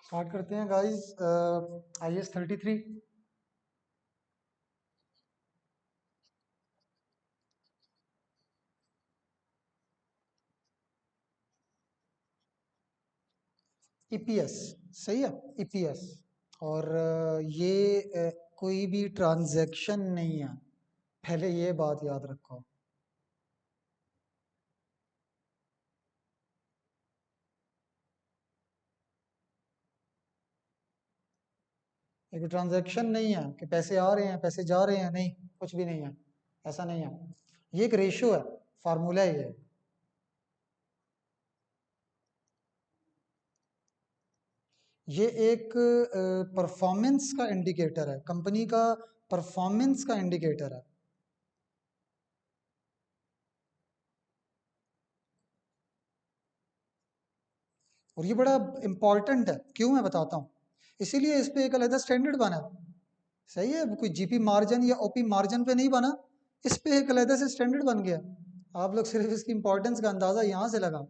Start करते हैं guys. IS-33। EPS। सही है। EPS। और ये कोई भी ट्रांजैक्शन नहीं है, पहले ये बात याद रखो। एक ट्रांजैक्शन नहीं है कि पैसे आ रहे हैं पैसे जा रहे हैं, नहीं, कुछ भी नहीं है, ऐसा नहीं है। ये एक रेशियो है, फार्मूला है ये। ये एक परफॉर्मेंस का इंडिकेटर है, कंपनी का परफॉर्मेंस का इंडिकेटर है। और ये बड़ा इंपॉर्टेंट है, क्यों मैं बताता हूँ। इसीलिए इस पे एक अलग स्टैंडर्ड बना है। सही है, कोई जीपी मार्जिन या ओपी मार्जिन पे नहीं बना, इस पे एक अलग से स्टैंडर्ड बन गया। आप लोग सिर्फ इसकी इंपॉर्टेंस का अंदाजा यहाँ से लगा।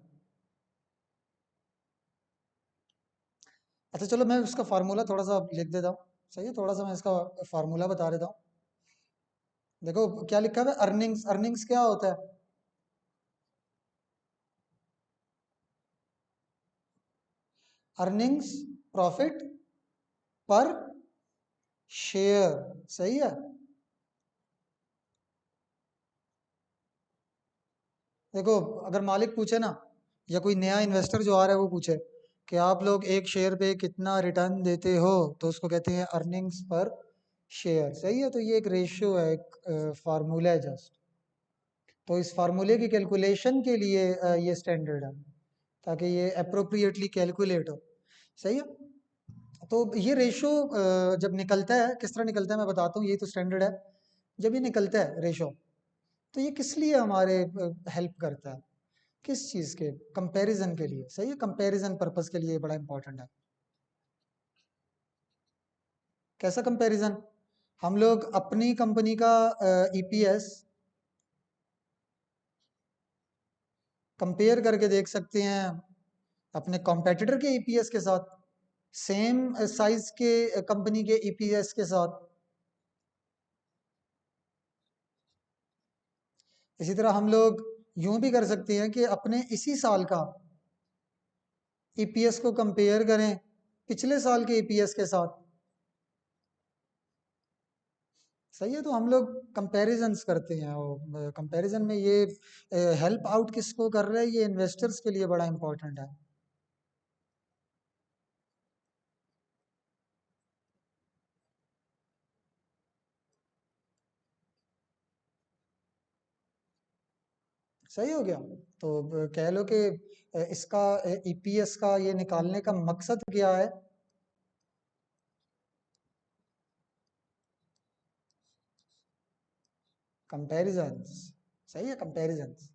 अच्छा चलो, मैं उसका फार्मूला थोड़ा सा लिख देता हूँ। सही है, थोड़ा सा मैं इसका फार्मूला बता देता हूँ। देखो क्या लिखा है, अर्निंग्स। अर्निंग्स क्या होता है? अर्निंग्स, प्रॉफिट पर शेयर। सही है। देखो, अगर मालिक पूछे ना, या कोई नया इन्वेस्टर जो आ रहा है वो पूछे कि आप लोग एक शेयर पे कितना रिटर्न देते हो, तो उसको कहते हैं अर्निंग्स पर शेयर। सही है, तो ये एक रेशियो है, एक फार्मूला है जस्ट। तो इस फार्मूले की कैलकुलेशन के लिए ये स्टैंडर्ड है, ताकि ये अप्रोप्रिएटली कैलकुलेट हो। सही है। तो ये रेशो जब निकलता है, किस तरह निकलता है मैं बताता हूँ, यही तो स्टैंडर्ड है। जब ये निकलता है रेशो, तो ये किस लिए हमारे हेल्प करता है, किस चीज़ के कंपैरिजन के लिए। सही है, कंपैरिजन पर्पस के लिए बड़ा इंपॉर्टेंट है। कैसा कंपैरिजन? हम लोग अपनी कंपनी का ईपीएस कंपेयर करके देख सकते हैं अपने कॉम्पेटिटर के ईपीएस के साथ, सेम साइज के कंपनी के ईपीएस के साथ। इसी तरह हम लोग यूं भी कर सकते हैं कि अपने इसी साल का ईपीएस को कंपेयर करें पिछले साल के ईपीएस के साथ। सही है, तो हम लोग कंपैरिजन्स करते हैं, और कंपैरिजन में ये हेल्प आउट किसको कर रहा है, ये इन्वेस्टर्स के लिए बड़ा इंपॉर्टेंट है। सही हो गया। तो कह लो कि इसका ईपीएस का ये निकालने का मकसद क्या है? कंपैरिजन्स। सही है, कंपैरिजन्स।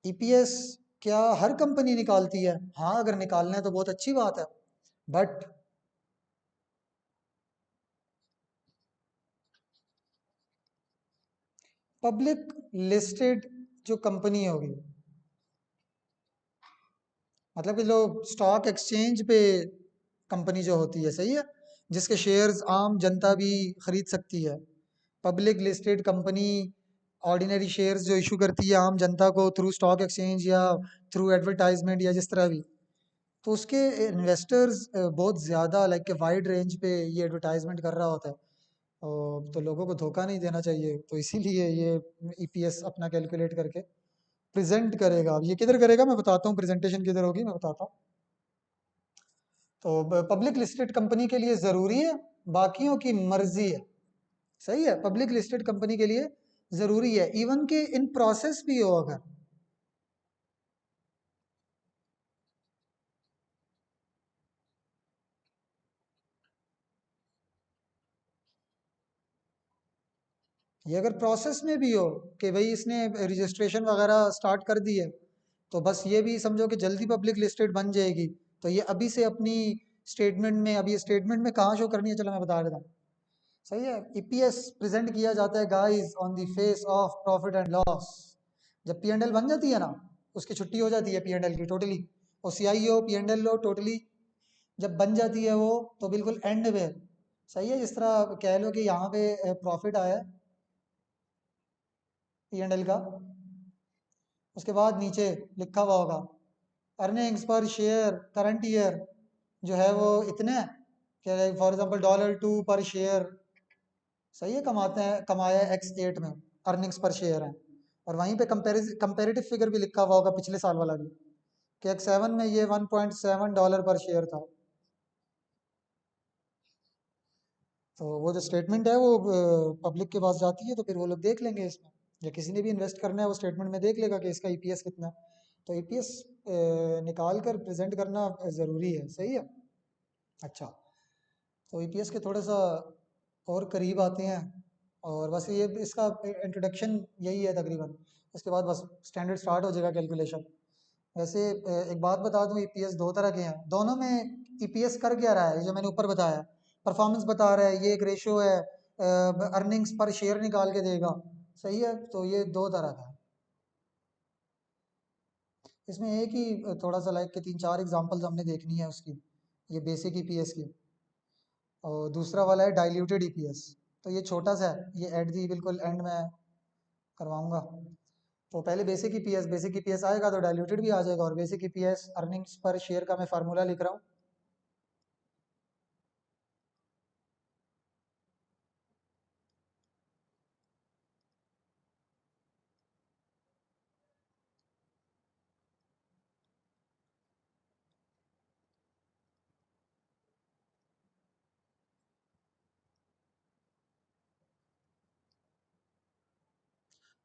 ईपीएस क्या हर कंपनी निकालती है? हाँ, अगर निकालना है तो बहुत अच्छी बात है, बट पब्लिक लिस्टेड जो कंपनी होगी, मतलब कि जो स्टॉक एक्सचेंज पे कंपनी जो होती है, सही है, जिसके शेयर्स आम जनता भी खरीद सकती है। Public listed company ordinary shares जो इशू करती है आम जनता को थ्रू स्टॉक एक्सचेंज या थ्रू एडवर्टाइजमेंट या जिस तरह भी, तो उसके इन्वेस्टर्स बहुत ज़्यादा लाइक के वाइड रेंज पे ये एडवर्टाइजमेंट कर रहा होता है। और तो लोगों को धोखा नहीं देना चाहिए, तो इसीलिए ये ईपीएस अपना कैलकुलेट करके प्रेजेंट करेगा। अब ये किधर करेगा मैं बताता हूँ, प्रेजेंटेशन किधर होगी मैं बताता हूँ। तो पब्लिक लिस्टेड कंपनी के लिए ज़रूरी है, बाकियों की मर्जी है। सही है, पब्लिक लिस्टेड कंपनी के लिए ज़रूरी है, इवन के इन प्रोसेस भी हो अगर। ये अगर प्रोसेस में भी हो कि भाई इसने रजिस्ट्रेशन वगैरह स्टार्ट कर दी है, तो बस ये भी समझो कि जल्दी पब्लिक लिस्टेड बन जाएगी। तो ये अभी से अपनी स्टेटमेंट में, अभी स्टेटमेंट में कहाँ शो करनी है, चलो मैं बता देता हूँ। सही है, ईपीएस प्रेजेंट किया जाता है guys on the face of profit and loss. जब पी एंड एल बन जाती है ना, उसकी छुट्टी हो जाती है पी एंड एल की टोटली, और CI हो P&L लो टोटली जब बन जाती है वो, तो बिल्कुल एंड पे सही है। जिस तरह कह लो कि यहाँ पे प्रॉफिट आया P&L का, उसके बाद नीचे लिखा हुआ होगा earnings per share current year जो है वो इतने, फॉर एग्जांपल $2 पर शेयर, सही है, कमाते हैं, कमाया X8 में, अर्निंग्स पर शेयर है। और वहीं पे कंपेरेटिव फिगर भी लिखा हुआ होगा पिछले साल वाला भी, कि X7 में ये $1.7 पर शेयर था। तो वो जो स्टेटमेंट है वो पब्लिक के पास जाती है, तो फिर वो लोग देख लेंगे इसमें, या किसी ने भी इन्वेस्ट करना है वो स्टेटमेंट में देख लेगा कि इसका ईपीएस कितना है। तो ईपीएस निकाल कर प्रेजेंट करना ज़रूरी है, सही है। अच्छा, तो ईपीएस के थोड़ा सा और करीब आते हैं, और बस ये इसका इंट्रोडक्शन यही है तकरीबन। उसके बाद बस स्टैंडर्ड स्टार्ट हो जाएगा कैलकुलेशन। वैसे एक बात बता दूं, ईपीएस दो तरह के हैं, दोनों में ईपीएस कर क्या रहा है, ये जो मैंने ऊपर बताया परफॉर्मेंस बता रहा है, ये एक रेशो है, अर्निंग्स पर शेयर निकाल के देगा, सही है। तो ये दो तरह का है। इसमें एक ही थोड़ा सा लाइक के तीन चार एग्जांपल्स हमने देखनी है उसकी, ये बेसिक ईपीएस की। और दूसरा वाला है डाइल्यूटेड ईपीएस, तो ये छोटा सा है, ये एट दी बिल्कुल एंड में करवाऊंगा। तो पहले बेसिक ईपीएस आएगा तो डाइल्यूटेड भी आ जाएगा, और basic EPS earnings per share का मैं फार्मूला लिख रहा हूँ।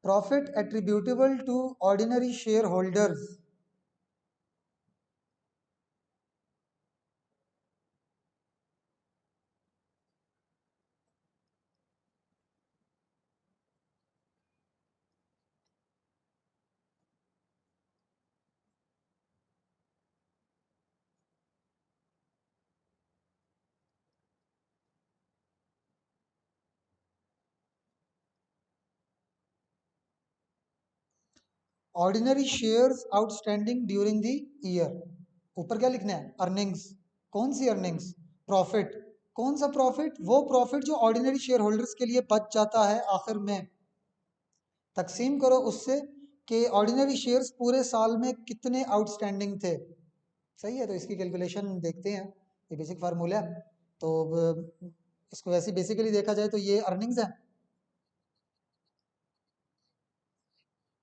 Profit attributable to ordinary share holders. Ordinary shares outstanding during the year. ऊपर क्या लिखना है, अर्निंग्स। कौन सी अर्निंग्स, प्रॉफिट। कौन सा प्रॉफिट, वो प्रॉफिट जो ऑर्डिनरी शेयर होल्डर्स के लिए बच जाता है आखिर में। तकसीम करो उससे कि ऑर्डिनरी शेयर्स पूरे साल में कितने आउटस्टैंडिंग थे, सही है। तो इसकी कैलकुलेशन देखते हैं, ये बेसिक फार्मूला है। तो इसको वैसे बेसिकली देखा जाए तो ये अर्निंग्स है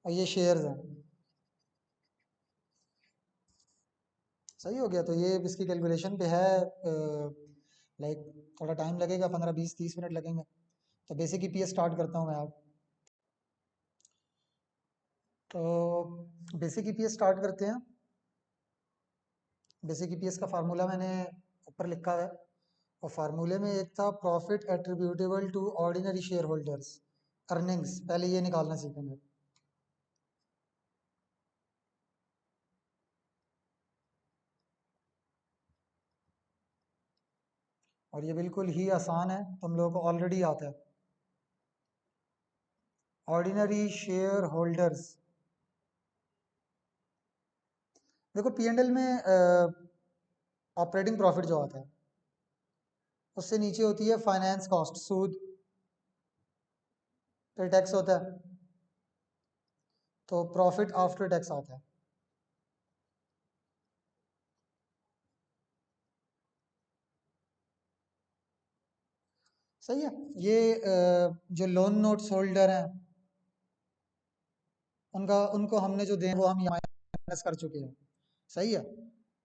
और ये शेयर्स हैं, सही हो गया। तो ये इसकी कैलकुलेशन पे है, लाइक थोड़ा टाइम लगेगा, 15 20 30 मिनट लगेंगे। तो बेसिक ईपीएस स्टार्ट करता हूँ मैं अब। तो बेसिक ईपीएस स्टार्ट करते हैं। बेसिक ईपीएस का फार्मूला मैंने ऊपर लिखा है, और फार्मूले में एक था profit attributable to ordinary share holders, earnings, पहले ये निकालना सीखेंगे। और ये बिल्कुल ही आसान है, तुम लोगों को ऑलरेडी आता है। ऑर्डिनरी शेयर होल्डर्स, देखो पीएनएल में ऑपरेटिंग प्रॉफिट जो आता है, उससे नीचे होती है फाइनेंस कॉस्ट, सूद, फिर टैक्स होता है, तो प्रॉफिट आफ्टर टैक्स आता है। सही है। ये जो लोन नोट्स होल्डर हैं, उनका उनको हमने जो दे वो हम यहाँ माइनस कर चुके हैं, सही है।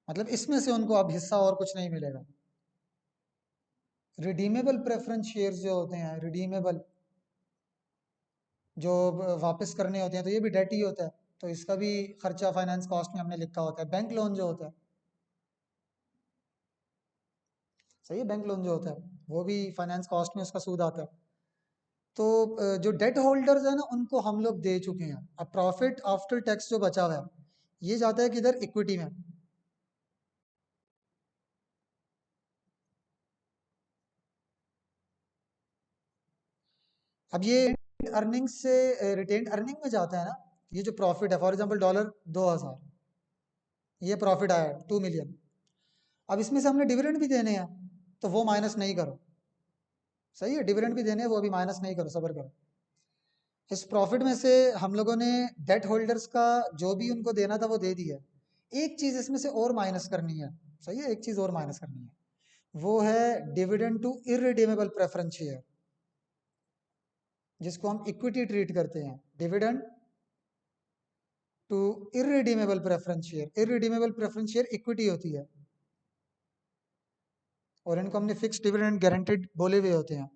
मतलब इसमें से उनको अब हिस्सा और कुछ नहीं मिलेगा। रिडीमेबल प्रेफरेंस शेयर्स जो होते हैं, रिडीमेबल जो वापस करने होते हैं, तो ये भी डेट ही होता है, तो इसका भी खर्चा फाइनेंस कॉस्ट में हमने लिखा होता है। बैंक लोन जो होता है, सही है, बैंक लोन जो होता है वो भी फाइनेंस कॉस्ट में उसका सूद आता है। तो जो डेट होल्डर्स है ना, उनको हम लोग दे चुके हैं। अब प्रॉफिट आफ्टर टैक्स जो बचा हुआ है, ये जाता है किधर, इक्विटी में। अब ये अर्निंग से रिटेन अर्निंग में जाता है ना, ये जो प्रॉफिट है, फॉर एग्जांपल $2000, ये प्रॉफिट आया 2 मिलियन। अब इसमें से हमने डिविडेंड भी देने हैं, तो वो माइनस नहीं करो। सही है, डिविडेंड भी देने हैं, वो अभी माइनस नहीं करो, सब्र करो। इस प्रॉफिट में से हम लोगों ने डेट होल्डर्स का जो भी उनको देना था वो दे दिया। एक चीज इसमें से और माइनस करनी है। सही है, एक चीज और माइनस करनी है, वो है dividend to irredeemable preference share, जिसको हम इक्विटी ट्रीट करते हैं। Dividend to irredeemable preference share, irredeemable preference share equity होती है, और इनको हमने फिक्स डिविडेंड गारंटेड बोले हुए होते हैं,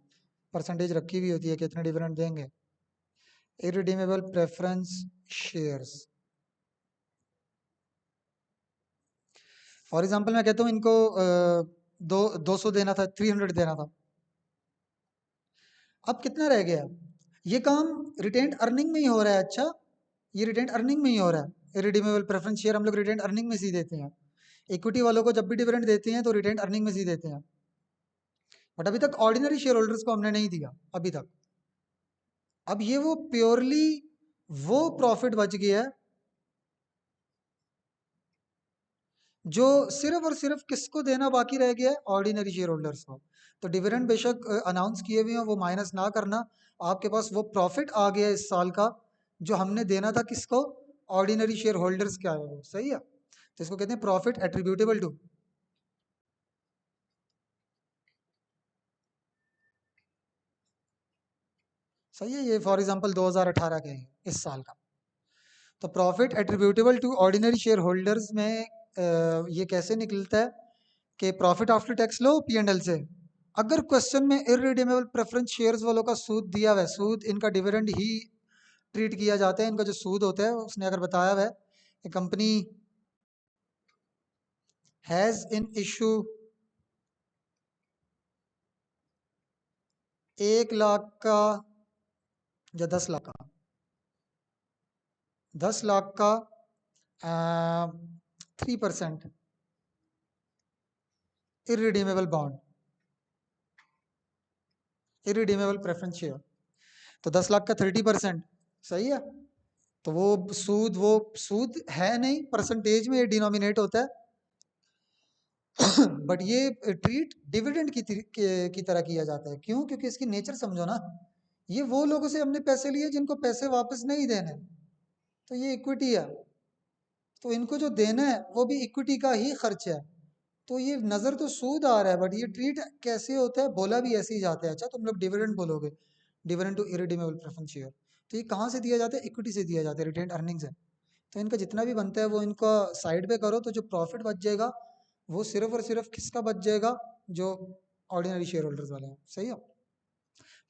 परसेंटेज रखी हुई होती है कितने डिविडेंड देंगे। Irredeemable preference shares, for example मैं कहता हूँ इनको 200 देना था, 300 देना था। अब कितना रह गया? ये काम रिटेन्ड अर्निंग में ही हो रहा है। अच्छा, ये रिटेन्ड अर्निंग में ही हो रहा है। इररिडीमेबल प्रेफरेंस शेयर हम लोग रिटेन्ड अर्निंग में सी देते हैं। इक्विटी वालों को जब भी डिविडेंड देते हैं तो रिटेन्ड अर्निंग में सी देते हैं, बट अभी तक ऑर्डिनरी शेयर होल्डर्स को हमने नहीं दिया अभी तक। अब ये वो प्योरली वो प्रॉफिट बच गया है जो सिर्फ और सिर्फ किसको देना बाकी रह गया है, ऑर्डिनरी शेयर होल्डर्स को। तो डिविडेंड बेशक अनाउंस किए हुए हैं, वो माइनस ना करना। आपके पास वो प्रॉफिट आ गया इस साल का जो हमने देना था किसको, ऑर्डिनरी शेयर होल्डर्स क्या है वो। सही है, तो इसको कहते हैं प्रॉफिट एट्रीब्यूटेबल टू। सही है, ये फॉर एग्जांपल 2018 के हैं, इस साल का। तो profit attributable to ordinary share holders में ये कैसे निकलता है कि प्रॉफिट आफ्टर टैक्स लो पी एंड एल से। अगर क्वेश्चन में इररिडीमेबल प्रेफरेंस शेयर्स वालों का सूद दिया हुआ है, सूद इनका डिविडेंड ही ट्रीट किया जाता है, इनका जो सूद होता है उसने अगर बताया हुआ है कि company has in issue 1 lakh का या 10 लाख का, 10 लाख का 3% irredeemable bond, irredeemable preference share, तो 10 लाख का 30%। सही है, तो वो सूद है नहीं, परसेंटेज में ये डिनोमिनेट होता है। बट ये ट्रीट डिविडेंड की तरह किया जाता है। क्यों? क्योंकि इसकी नेचर समझो ना, ये वो लोगों से हमने पैसे लिए जिनको पैसे वापस नहीं देने, तो ये इक्विटी है, तो इनको जो देना है वो भी इक्विटी का ही खर्च है। तो ये नज़र तो सूद आ रहा है, बट ये ट्रीट कैसे होता है, बोला भी ऐसे ही जाता है। अच्छा, तुम लोग डिविडेंड बोलोगे, dividend to irredeemable preference share, तो ये कहाँ से दिया जाता है? इक्विटी से दिया जाता है, रिटेन्ड अर्निंग से। तो इनका जितना भी बनता है वो इनका साइड पे करो, तो जो प्रॉफिट बच जाएगा वो सिर्फ और सिर्फ किसका बच जाएगा, जो ऑर्डिनरी शेयर होल्डर्स वाले हैं। सही है,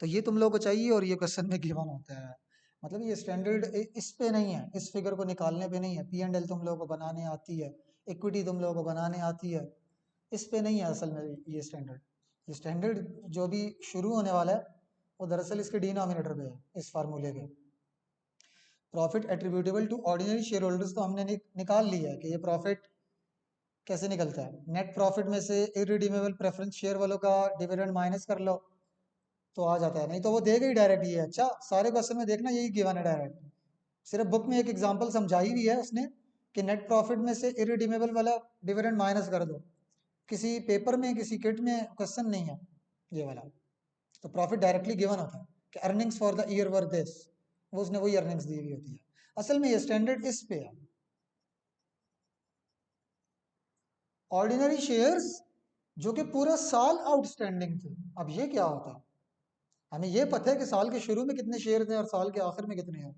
तो ये तुम लोगों को चाहिए, और ये क्वेश्चन में गिवन होता है। मतलब ये स्टैंडर्ड इस पे नहीं है, इस फिगर को निकालने पे नहीं है। पी एंड एल तुम लोगों को बनाने आती है, इक्विटी तुम लोगों को बनाने आती है, इस पे नहीं है असल में ये स्टैंडर्ड। ये स्टैंडर्ड जो भी शुरू होने वाला है वो दरअसल इसके डिनोमिनेटर पे है, इस फार्मूले के। Profit attributable to ordinary share holders तो हमने निकाल लिया है कि ये प्रॉफिट कैसे निकलता है। नेट प्रॉफिट में से इररिडीमेबल प्रेफरेंस शेयर वालों का डिविडेंड माइनस कर लो तो आ जाता है, नहीं तो वो देगा ही डायरेक्ट ये। अच्छा, सारे क्वेश्चन में देखना यही गिवन है डायरेक्ट। सिर्फ बुक में एक एग्जांपल समझाई हुई है उसने कि नेट प्रॉफिट में से इररिडीमेबल वाला डिविडेंड माइनस कर दो। किसी पेपर में, किसी किट में क्वेश्चन नहीं है ये वाला। तो प्रॉफिट डायरेक्टली गिवन होता है कि earnings for the year were this, वो उसने वही अर्निंग्स दी हुई होती है। असल में ये स्टैंडर्ड इस पे है। ऑर्डिनरी शेयर्स जो कि पूरा साल आउटस्टैंडिंग थे, अब ये क्या होता है? हमें ये पता है कि साल के शुरू में कितने शेयर थे और साल के आखिर में कितने हैं,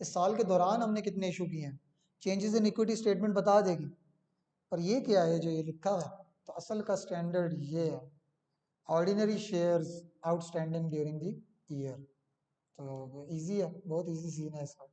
इस साल के दौरान हमने कितने इशू किए हैं, चेंजेस इन इक्विटी स्टेटमेंट बता देगी। पर ये क्या है जो ये लिखा है? तो असल का स्टैंडर्ड ये है, ordinary shares outstanding during the year. तो इजी है, बहुत इजी सीन है इसका।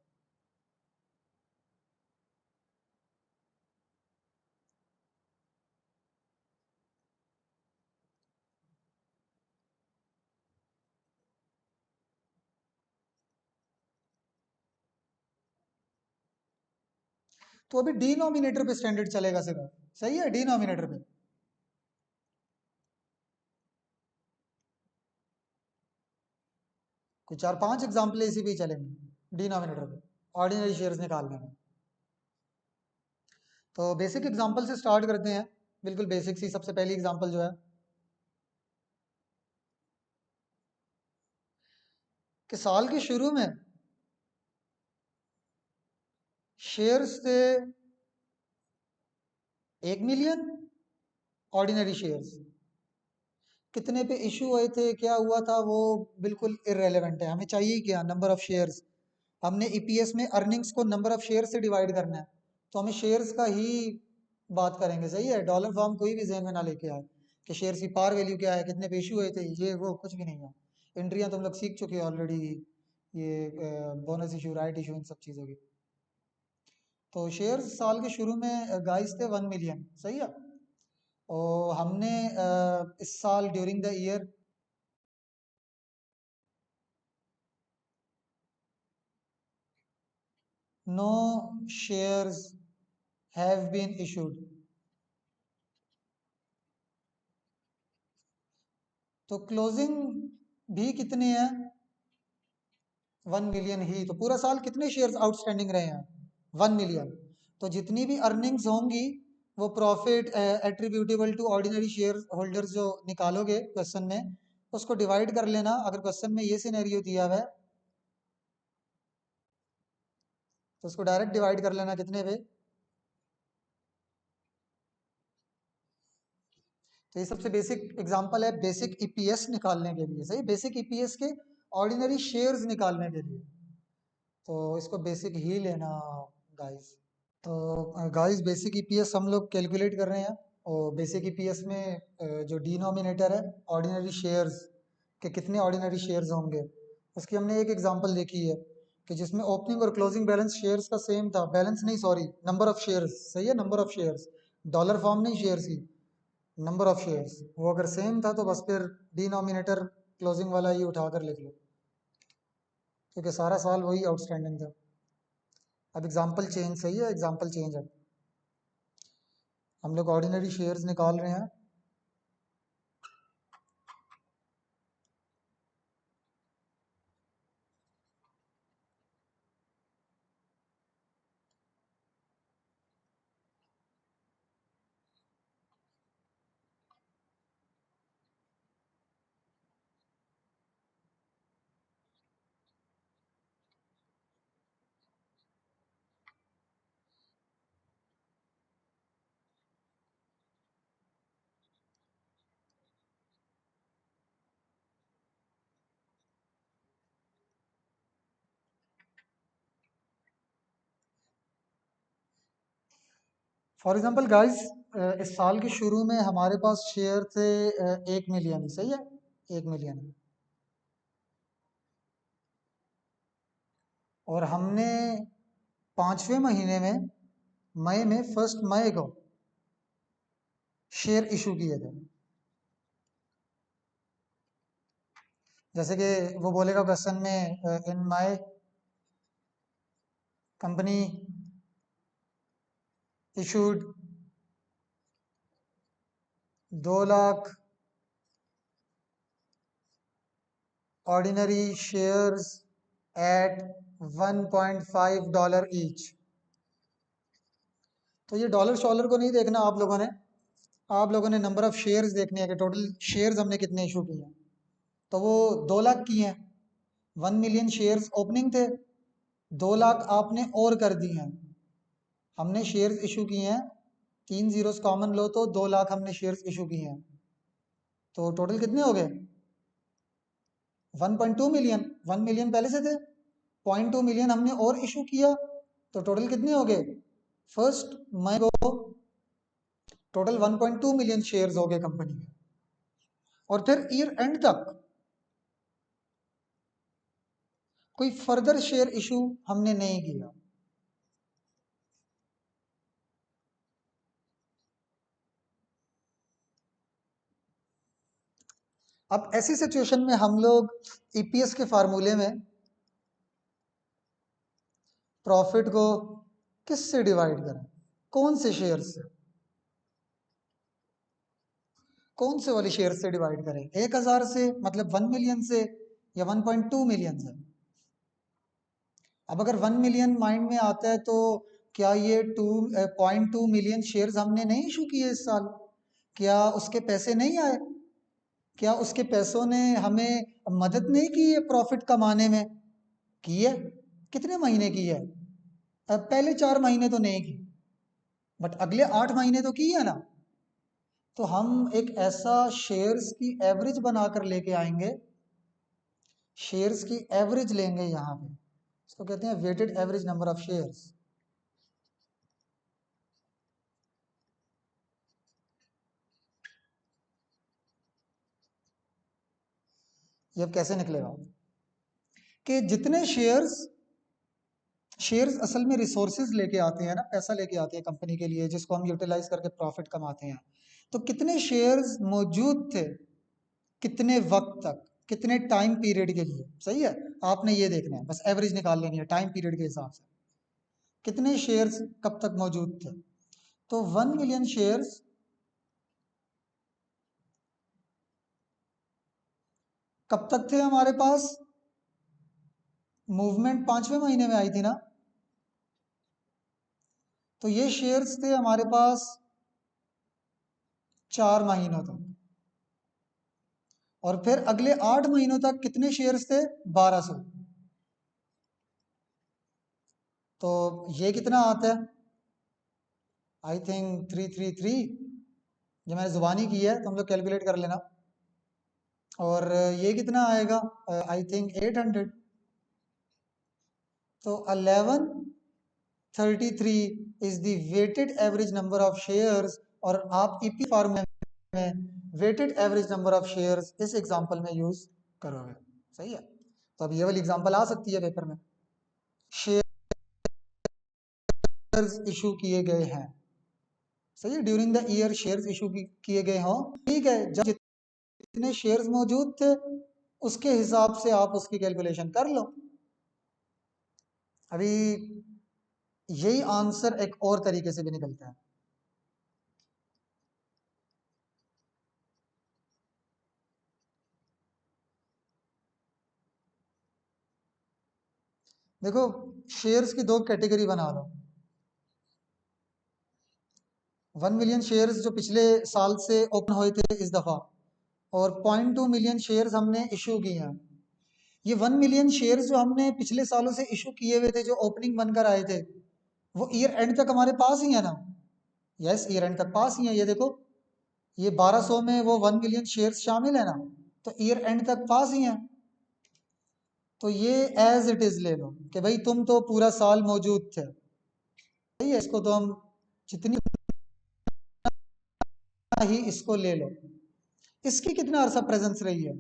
तो अभी डिनोमिनेटर पे स्टैंडर्ड चलेगा सिर्फ। सही है, डिनोमिनेटर पे कुछ 4-5 एग्जाम्पल इसी भी चलेंगे डिनोमिनेटर पे, ऑर्डिनरी शेयर्स निकालने में। तो बेसिक एग्जांपल से स्टार्ट करते हैं, बिल्कुल बेसिक सी सबसे पहली एग्जांपल जो है कि साल के शुरू में शेयर्स थे 1 मिलियन ऑर्डिनरी शेयर्स। कितने पे इशू हुए थे, क्या हुआ था, वो बिल्कुल इररेलेवेंट है। हमें चाहिए क्या, नंबर ऑफ शेयर्स। हमने ईपीएस में अर्निंग्स को नंबर ऑफ शेयर से डिवाइड करना है, तो हमें शेयर्स का ही बात करेंगे। सही है, डॉलर फॉर्म कोई भी जहन में ना लेके आए कि शेयर्स की पार वैल्यू क्या है, कितने पे इशू हुए थे, ये वो कुछ भी नहीं है। एंट्रियां तुम लोग सीख चुके हो ऑलरेडी, ये बोनस इशू, राइट इशू, इन सब चीज़ों की। तो शेयर्स साल के शुरू में गाइस थे 1 मिलियन। सही है। और हमने इस साल during the year no shares have been issued. तो क्लोजिंग भी कितने हैं, 1 मिलियन ही। तो पूरा साल कितने शेयर्स आउटस्टैंडिंग रहे हैं, 1 मिलियन। तो जितनी भी अर्निंग्स होंगी वो profit attributable to ordinary share holders जो निकालोगे क्वेश्चन में, उसको डिवाइड कर लेना। अगर क्वेश्चन में ये सिनेरियो दिया हुआ है तो उसको डायरेक्ट डिवाइड कर लेना कितने पे। तो ये सबसे बेसिक एग्जांपल है बेसिक ईपीएस निकालने के लिए। सही, बेसिक ईपीएस के ऑर्डिनरी शेयर्स निकालने के लिए, तो इसको बेसिक ही लेना गाइस। तो गाइस बेसिक ईपीएस हम लोग कैलकुलेट कर रहे हैं, और बेसिक ईपीएस में जो डिनोमिनेटर है ऑर्डिनरी शेयर्स के, कितने ऑर्डिनरी शेयर्स होंगे, उसकी हमने एक एग्जांपल देखी है कि जिसमें ओपनिंग और क्लोजिंग बैलेंस शेयर्स का सेम था। बैलेंस नहीं, सॉरी, नंबर ऑफ शेयर्स। सही है, number of shares, dollar form नहीं शेयर्स की, नंबर ऑफ शेयर्स। वो अगर सेम था तो बस फिर डिनोमिनेटर क्लोजिंग वाला ही उठा कर लिख लो, क्योंकि सारा साल वही आउटस्टैंडिंग था। अब एग्जांपल चेंज। सही है, एग्जांपल चेंज है। हम लोग ऑर्डिनरी शेयर्स निकाल रहे हैं। फॉर एग्जाम्पल गाइस, इस साल के शुरू में हमारे पास शेयर थे 1 मिलियन। सही है, 1 मिलियन। और हमने 5वें महीने में, मई में, 1 मई को शेयर इशू किए थे। जैसे कि वो बोलेगा क्वेश्चन में, in my company issued 2 lakh ordinary shares at $1.5 each. तो ये डॉलर शॉलर को नहीं देखना आप लोगों ने, आप लोगों ने नंबर ऑफ शेयर्स देखने हैं कि टोटल शेयर्स हमने कितने इशू किए हैं। तो वो 2 लाख किए हैं, 1 मिलियन शेयर्स ओपनिंग थे, 2 लाख आपने और कर दिए हैं। हमने शेयर्स इशू किए हैं, 3 जीरोस कॉमन लो तो 2 लाख हमने शेयर्स इशू किए हैं। तो टोटल कितने हो गए, 1.2 मिलियन। 1 मिलियन पहले से थे, 0.2 मिलियन हमने और इशू किया, तो टोटल कितने हो गए, 1 मई को टोटल 1.2 मिलियन शेयर्स हो गए कंपनी के। और फिर ईयर एंड तक कोई फर्दर शेयर इशू हमने नहीं किया। अब ऐसी सिचुएशन में हम लोग ईपीएस के फार्मूले में प्रॉफिट को किस से डिवाइड करें, कौन से शेयर से, कौन से वाले शेयर से डिवाइड करें, 1,000 से, मतलब 1 मिलियन से, या 1.2 मिलियन से। अब अगर 1 मिलियन माइंड में आता है तो क्या ये 2.2 मिलियन शेयर्स हमने नहीं इशू किए इस साल? क्या उसके पैसे नहीं आए? क्या उसके पैसों ने हमें मदद नहीं की है प्रॉफिट कमाने में? की है। कितने महीने की है? पहले 4 महीने तो नहीं की, बट अगले 8 महीने तो की है ना। तो हम एक ऐसा शेयर्स की एवरेज बनाकर लेके आएंगे, शेयर्स की एवरेज लेंगे यहाँ पे, इसको कहते हैं weighted average number of shares. ये अब कैसे निकलेगा कि जितने शेयर्स, शेयर्स असल में रिसोर्सेज लेके आते हैं ना, पैसा लेके आते हैं कंपनी के लिए, जिसको हम यूटिलाइज करके प्रॉफिट कमाते हैं। तो कितने शेयर्स मौजूद थे, कितने वक्त तक, कितने टाइम पीरियड के लिए, सही है। आपने ये देखना है, बस एवरेज निकाल लेनी है टाइम पीरियड के हिसाब से, कितने शेयर्स कब तक मौजूद थे। तो 1 मिलियन शेयर्स कब तक थे हमारे पास? मूवमेंट 5वें महीने में आई थी ना, तो ये शेयर्स थे हमारे पास 4 महीनों तक। और फिर अगले 8 महीनों तक कितने शेयर्स थे? 1200। तो ये कितना आता है? I think 333। जो मैंने जुबानी की है, तुम लोग कैलकुलेट कर लेना। और ये कितना आएगा? I think 800। तो 1133 is the weighted average number of shares. और आप ईपी फॉर्मूले में weighted average number of shares इस एग्जांपल में यूज करोगे, सही है। तो अब ये वाली एग्जांपल आ सकती है पेपर में, शेयर्स इशू किए गए हैं, सही है, during the year shares issue किए गए हों, ठीक है। जब जितने शेयर्स मौजूद थे उसके हिसाब से आप उसकी कैलकुलेशन कर लो। अभी यही आंसर एक और तरीके से भी निकलता है। देखो, शेयर्स की दो कैटेगरी बना लो। 1 मिलियन शेयर्स जो पिछले साल से ओपन हुए थे इस दफा, और 0.2 मिलियन शेयर्स हमने इशू किए हैं। ये 1 मिलियन शेयर्स जो हमने पिछले सालों से इशू किए हुए थे, जो ओपनिंग बनकर आए थे, वो ईयर एंड तक हमारे पास ही है ना। यस, ईयर एंड तक पास ही है। ये देखो, ये 1200 में वो 1 मिलियन शेयर्स शामिल है ना, तो ईयर एंड तक पास ही है। तो ये एज इट इज ले लो कि भाई तुम तो पूरा साल मौजूद थे, सही है। इसको तो हम जितनी ही इसको ले लो, इसकी कितना अरसा प्रेजेंस रही है।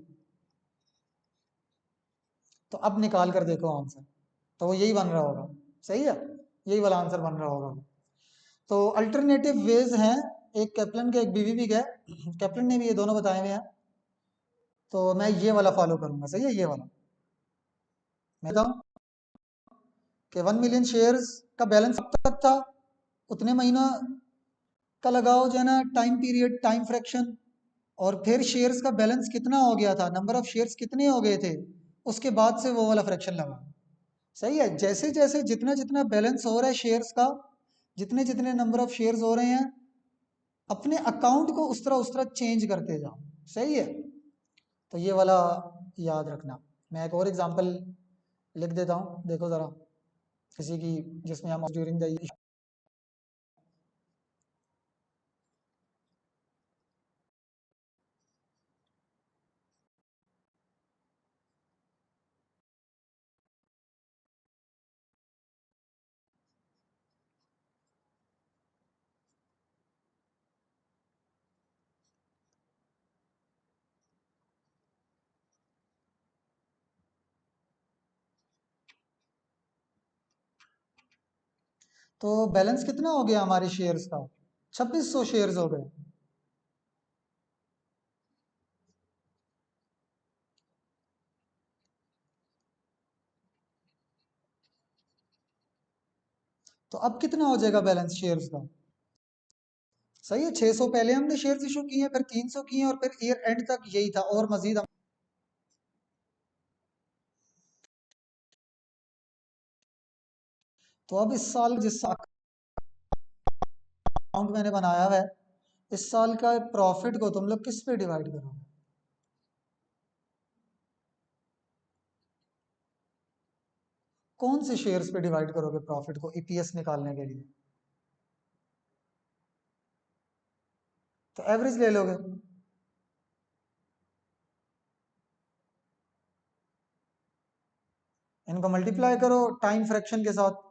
तो अब निकाल कर देखो आंसर, तो वो यही बन रहा होगा, सही है, यही वाला आंसर बन रहा होगा। तो अल्टरनेटिव वेज हैं, एक कैप्लन का एक बीवीबी का है, कैप्लन ने भी ये दोनों बताए हुए हैं। तो मैं ये वाला फॉलो करूंगा, सही है, ये वाला मैं बताऊं कि 1 मिलियन शेयर्स का बैलेंस अब तक था, उतने महीना का लगाओ जो है ना टाइम पीरियड, टाइम फ्रैक्शन, और फिर शेयर्स का बैलेंस कितना हो गया था, नंबर ऑफ शेयर्स कितने हो गए थे, उसके बाद से वो वाला फ्रैक्शन लगा, सही है। जैसे जैसे जितना जितना बैलेंस हो रहा है शेयर्स का, जितने जितने नंबर ऑफ शेयर्स हो रहे हैं, अपने अकाउंट को उस तरह चेंज करते जाओ, सही है। तो ये वाला याद रखना। मैं एक और एग्जांपल लिख देता हूँ, देखो ज़रा, किसी की जिसमें हम ड्यूरिंग द। तो बैलेंस कितना हो गया हमारे शेयर्स का? 2600 शेयर्स हो गए। तो अब कितना हो जाएगा बैलेंस शेयर्स का? सही है, 600 पहले हमने शेयर्स इशू किए हैं, फिर 300 किए हैं, और फिर ईयर एंड तक यही था, और मजीद तो अब इस साल जिस साल अकाउंट मैंने बनाया हुआ है, इस साल का प्रॉफिट को तुम लोग किस पे डिवाइड करोगे? कौन से शेयर्स पे डिवाइड करोगे प्रॉफिट को ईपीएस निकालने के लिए? तो एवरेज ले लोगे। इनको मल्टीप्लाई करो टाइम फ्रैक्शन के साथ।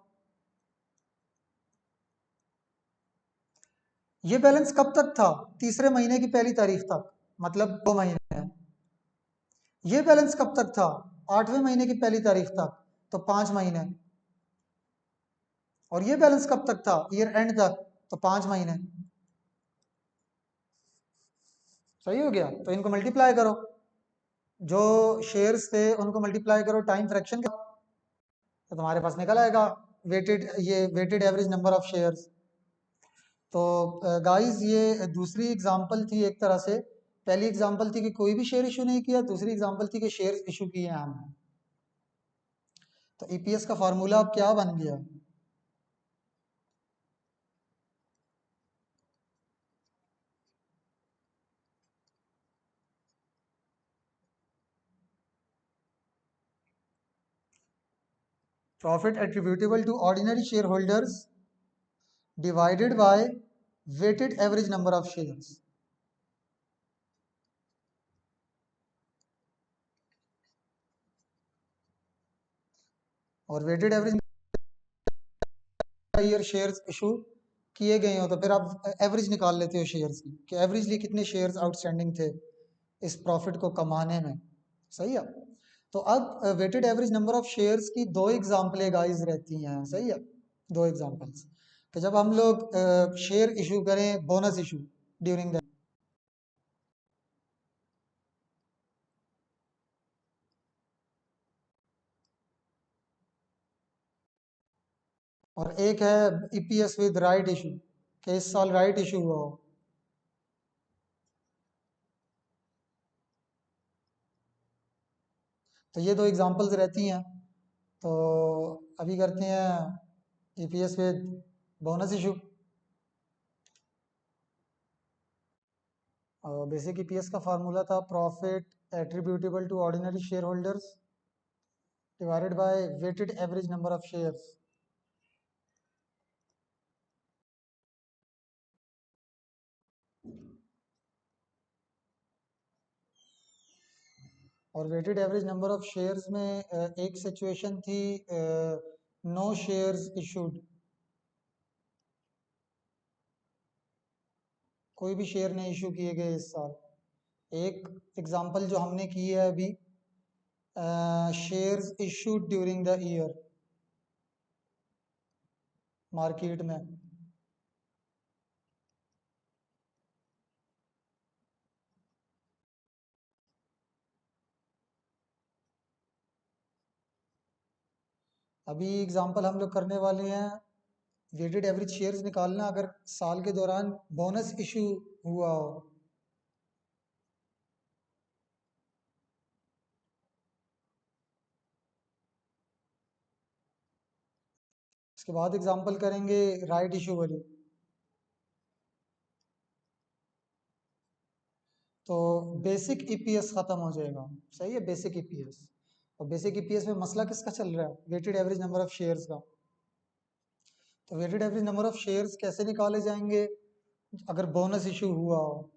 ये बैलेंस कब तक था? तीसरे महीने की पहली तारीख तक, मतलब 2 महीने हैं। ये बैलेंस कब तक था? 8वें महीने की पहली तारीख तक, तो 5 महीने। और ये बैलेंस कब तक था? ईयर एंड तक, तो 5 महीने। सही हो गया? तो इनको मल्टीप्लाई करो, जो शेयर्स थे उनको मल्टीप्लाई करो टाइम फ्रैक्शन के, तो तुम्हारे पास निकल आएगा weighted average number of shares. तो गाइस ये दूसरी एग्जांपल थी एक तरह से। पहली एग्जांपल थी कि कोई भी शेयर इशू नहीं किया, दूसरी एग्जांपल थी कि शेयर्स इशू किए हैं हमने। तो ईपीएस का फार्मूला अब क्या बन गया? Profit attributable to ordinary share holders divided by weighted average number of shares. और weighted average year shares issue किए गए हो, तो फिर आप एवरेज निकाल लेते हो शेयर्स की, कि एवरेजली कितने शेयर्स आउटस्टैंडिंग थे इस प्रॉफिट को कमाने में। सही है? तो अब weighted average number of shares की दो एग्जाम्पलें गाइस रहती हैं। सही है? दो एग्जाम्पल्स, कि जब हम लोग शेयर इशू करें, बोनस इशू ड्यूरिंग द, और एक है ईपीएस विद राइट इशू, कि इस साल राइट इशू हुआ हो। तो ये दो एग्जांपल्स रहती हैं। तो अभी करते हैं EPS with bonus issue. Basic EPS का फार्मूला था profit attributable to ordinary share holders divided by weighted average number of shares. और weighted average number of shares में एक सिचुएशन थी नो शेयर्स इशूड, कोई भी शेयर नहीं इशू किए गए इस साल। एक एग्जांपल जो हमने की है अभी, shares issued during the year market में। अभी एग्जांपल हम लोग करने वाले हैं वेटेड एवरेज शेयर्स निकालना अगर साल के दौरान बोनस इशू हुआ हो। इसके बाद एग्जांपल करेंगे राइट इशू वाली। तो बेसिक ईपीएस खत्म हो जाएगा। सही है? Basic EPS. और बेसिक ईपीएस में मसला किसका चल रहा है? Weighted average number of shares का। तो weighted average number of shares कैसे निकाले जाएंगे अगर बोनस इशू हुआ हो?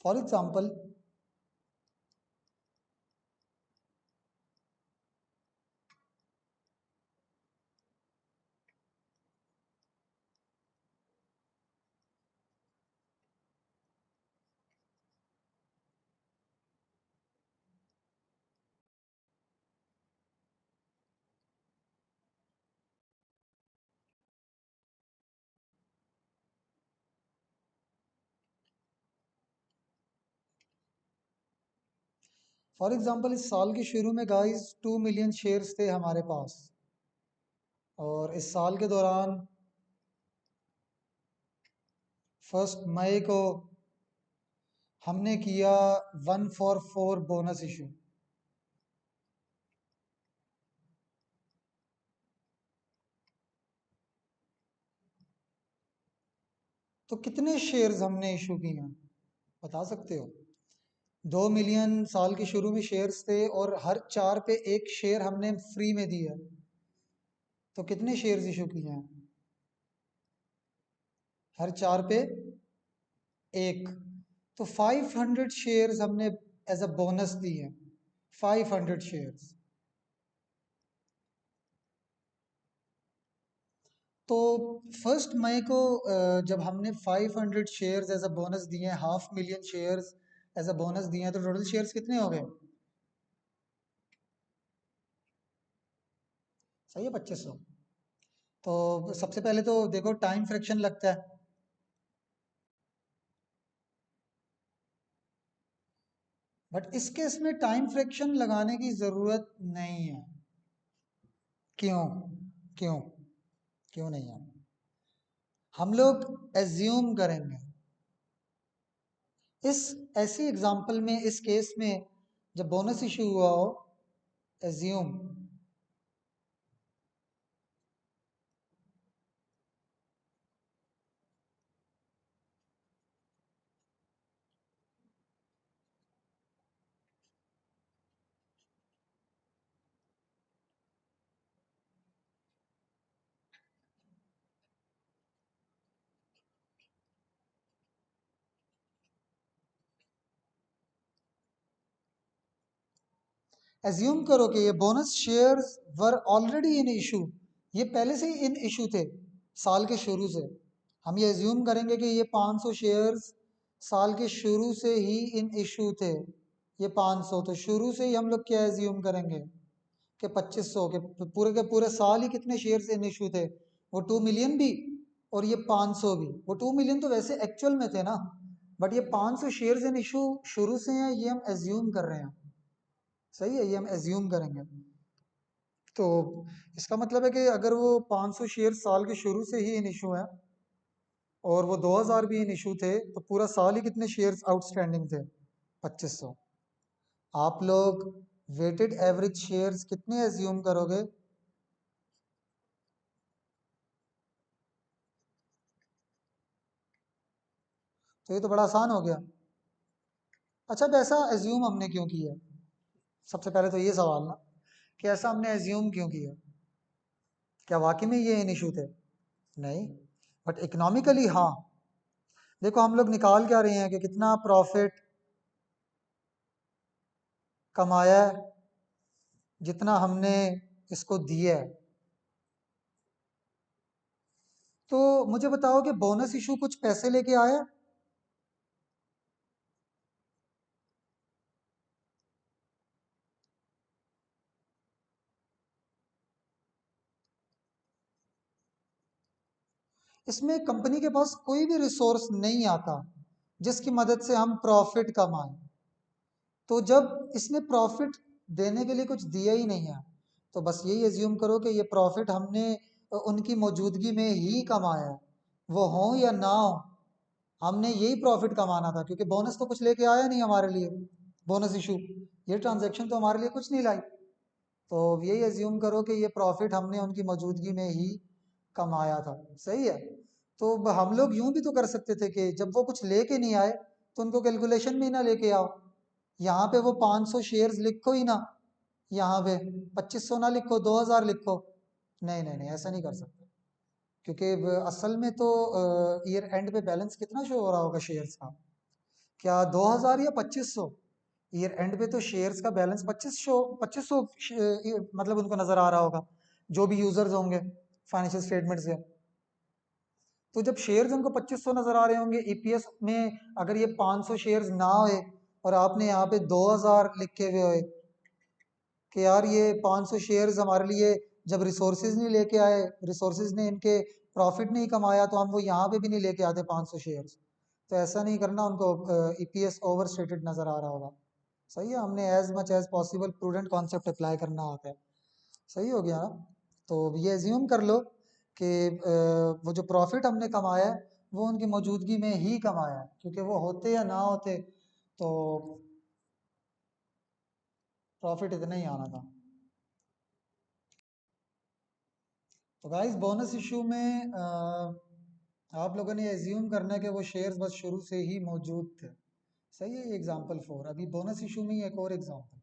फॉर एग्जाम्पल, फॉर एग्जांपल इस साल के शुरू में गाइस 2 मिलियन शेयर्स थे हमारे पास, और इस साल के दौरान 1 मई को हमने किया 144 बोनस इशू। तो कितने शेयर्स हमने इशू किए हैं बता सकते हो? 2 मिलियन साल के शुरू में शेयर्स थे और हर 4 पे एक शेयर हमने फ्री में दिया, तो कितने शेयर्स इशू किए हैं? हर 4 पे एक, तो 500 शेयर्स हमने एज अ बोनस दी है। 500 शेयर्स। तो 1 मई को जब हमने 500 शेयर्स एज अ बोनस दिए हैं, 500,000 शेयर्स एज अ बोनस दिए हैं, तो टोटल शेयर्स कितने हो गए? सही है, 2500। तो सबसे पहले तो देखो टाइम फ्रैक्शन लगता है, बट इस केस में टाइम फ्रैक्शन लगाने की जरूरत नहीं है। क्यों? क्यों? क्यों नहीं है? हम लोग एज्यूम करेंगे इस ऐसी एग्जांपल में, इस केस में जब बोनस इशू हुआ हो, एज्यूम एज्यूम करो कि ये bonus shares were already in issue, ये पहले से ही इन इशू थे साल के शुरू से। हम ये एज्यूम करेंगे कि ये 500 शेयर्स साल के शुरू से ही इन इशू थे। ये 500, तो शुरू से ही हम लोग क्या एज्यूम करेंगे कि 2500 के पूरे साल ही कितने शेयर्स इन इशू थे? वो 2 मिलियन भी और ये 500 भी। वो 2 मिलियन तो वैसे एक्चुअल में थे ना, बट ये 500 शेयर्स इन इशू शुरू से हैं, ये हम एज्यूम कर रहे हैं। सही है, ये हम एज्यूम करेंगे। तो इसका मतलब है कि अगर वो 500 शेयर साल के शुरू से ही इन इशू है और वो 2000 भी इन इशू थे, तो पूरा साल ही कितने शेयर्स आउटस्टैंडिंग थे? 2500। आप लोग वेटेड एवरेज शेयर्स कितने एज्यूम करोगे? तो ये तो बड़ा आसान हो गया। अच्छा, तो ऐसा एज्यूम हमने क्यों किया? सबसे पहले तो ये सवाल ना, कि ऐसा हमने एज्यूम क्यों किया? क्या वाकई में ये इन इशू थे? नहीं, बट इकोनॉमिकली हाँ। देखो हम लोग निकाल क्या रहे हैं कि कितना प्रॉफिट कमाया है, जितना हमने इसको दिया है। तो मुझे बताओ कि बोनस इशू कुछ पैसे लेके आया? इसमें कंपनी के पास कोई भी रिसोर्स नहीं आता जिसकी मदद से हम प्रॉफिट कमाएं। तो जब इसमें प्रॉफिट देने के लिए कुछ दिया ही नहीं है, तो बस यही एज्यूम करो कि ये प्रॉफिट हमने उनकी मौजूदगी में ही कमाया है। वो हो या ना हो, हमने यही प्रॉफिट कमाना था, क्योंकि बोनस तो कुछ लेके आया नहीं हमारे लिए। बोनस इशू, ये ट्रांजैक्शन तो हमारे लिए कुछ नहीं लाई। तो यही एज्यूम करो कि ये प्रॉफिट हमने उनकी मौजूदगी में ही कमाया था। सही है। तो हम लोग यूं भी तो कर सकते थे कि जब वो कुछ लेके नहीं आए तो उनको कैलकुलेशन में ही ना लेके आओ। यहाँ पे वो 500 शेयर्स लिखो ही ना, यहाँ पे 2500 ना लिखो, 2000 लिखो। नहीं नहीं नहीं, ऐसा नहीं कर सकते, क्योंकि असल में तो ईयर एंड पे बैलेंस कितना शो हो रहा होगा शेयर्स का? क्या 2000 या 2500? ईयर एंड पे तो शेयर्स का बैलेंस 2500 मतलब उनको नजर आ रहा होगा, जो भी यूजर्स होंगे फाइनेंशियल स्टेटमेंट से। तो जब शेयर्स उनको 2500 नजर आ रहे होंगे ईपीएस में, अगर ये 500 शेयर्स ना होए और आपने यहाँ पे 2000 लिखे हुए होए कि यार ये 500 शेयर्स हमारे लिए जब रिसोर्सेज नहीं लेके आए, रिसोर्सेज ने इनके प्रॉफिट नहीं कमाया, तो हम वो यहाँ पे भी नहीं लेके आते 500 शेयर्स। तो ऐसा नहीं करना, उनको ईपीएस ओवर स्टेटेड नजर आ रहा होगा। सही है, हमने as much as possible prudent concept apply करना होता है। सही हो गया ना। तो ये एज्यूम कर लो कि वो जो प्रॉफिट हमने कमाया है वो उनकी मौजूदगी में ही कमाया है, क्योंकि वो होते या ना होते तो प्रॉफिट इतना ही आना था। तो गाइस बोनस इशू में आप लोगों ने एज्यूम करना है कि वो शेयर्स बस शुरू से ही मौजूद थे। सही है, ये एग्जांपल 4। अभी बोनस इशू में ही एक और एग्जांपल।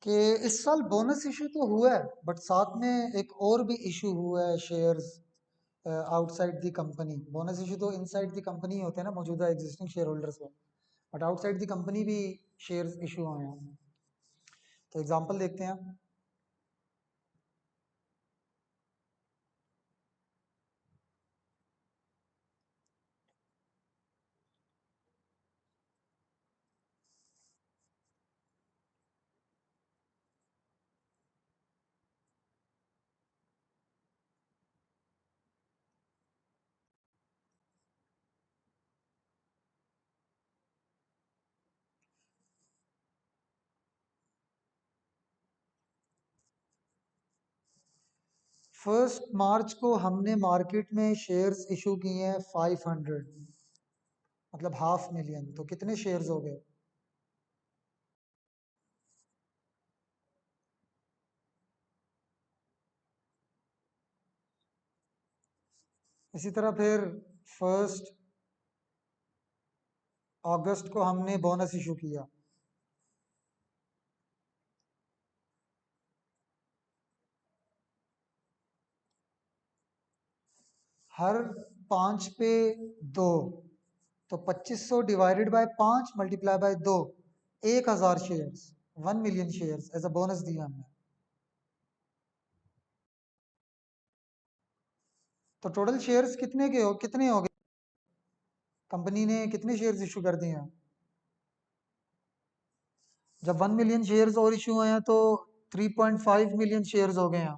कि इस साल बोनस इशू तो हुआ है, बट साथ में एक और भी इशू हुआ है shares outside the company. Bonus issue तो इनसाइड द कंपनी होते हैं ना, मौजूदा एग्जिस्टिंग शेयर होल्डर्स में, बट आउटसाइड द कंपनी भी शेयर्स इशू हुए हैं। तो एग्जांपल देखते हैं। फर्स्ट मार्च को हमने मार्केट में शेयर्स इशू किए हैं 500, मतलब 500,000। तो कितने शेयर्स हो गए? इसी तरह फिर फर्स्ट अगस्त को हमने बोनस इशू किया। हर 5 पे 2, तो 2500 divided by 5 multiply by 2, 1000 shares, 1 million shares as a bonus दिया हमने। तो टोटल शेयर्स कितने हो गए? कंपनी ने कितने शेयर्स इशू कर दिए हैं? जब 1 मिलियन शेयर्स और इशू हुए हैं तो 3.5 मिलियन शेयर्स हो गए हैं।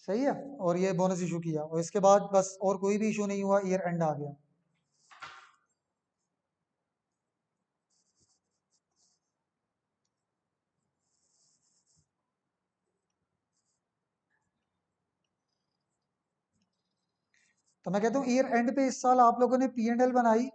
सही है। और ये बोनस इशू किया, और इसके बाद बस और कोई भी इशू नहीं हुआ, ईयर एंड आ गया। तो मैं कहता हूँ ईयर एंड पे इस साल आप लोगों ने पी एंड एल बनाई,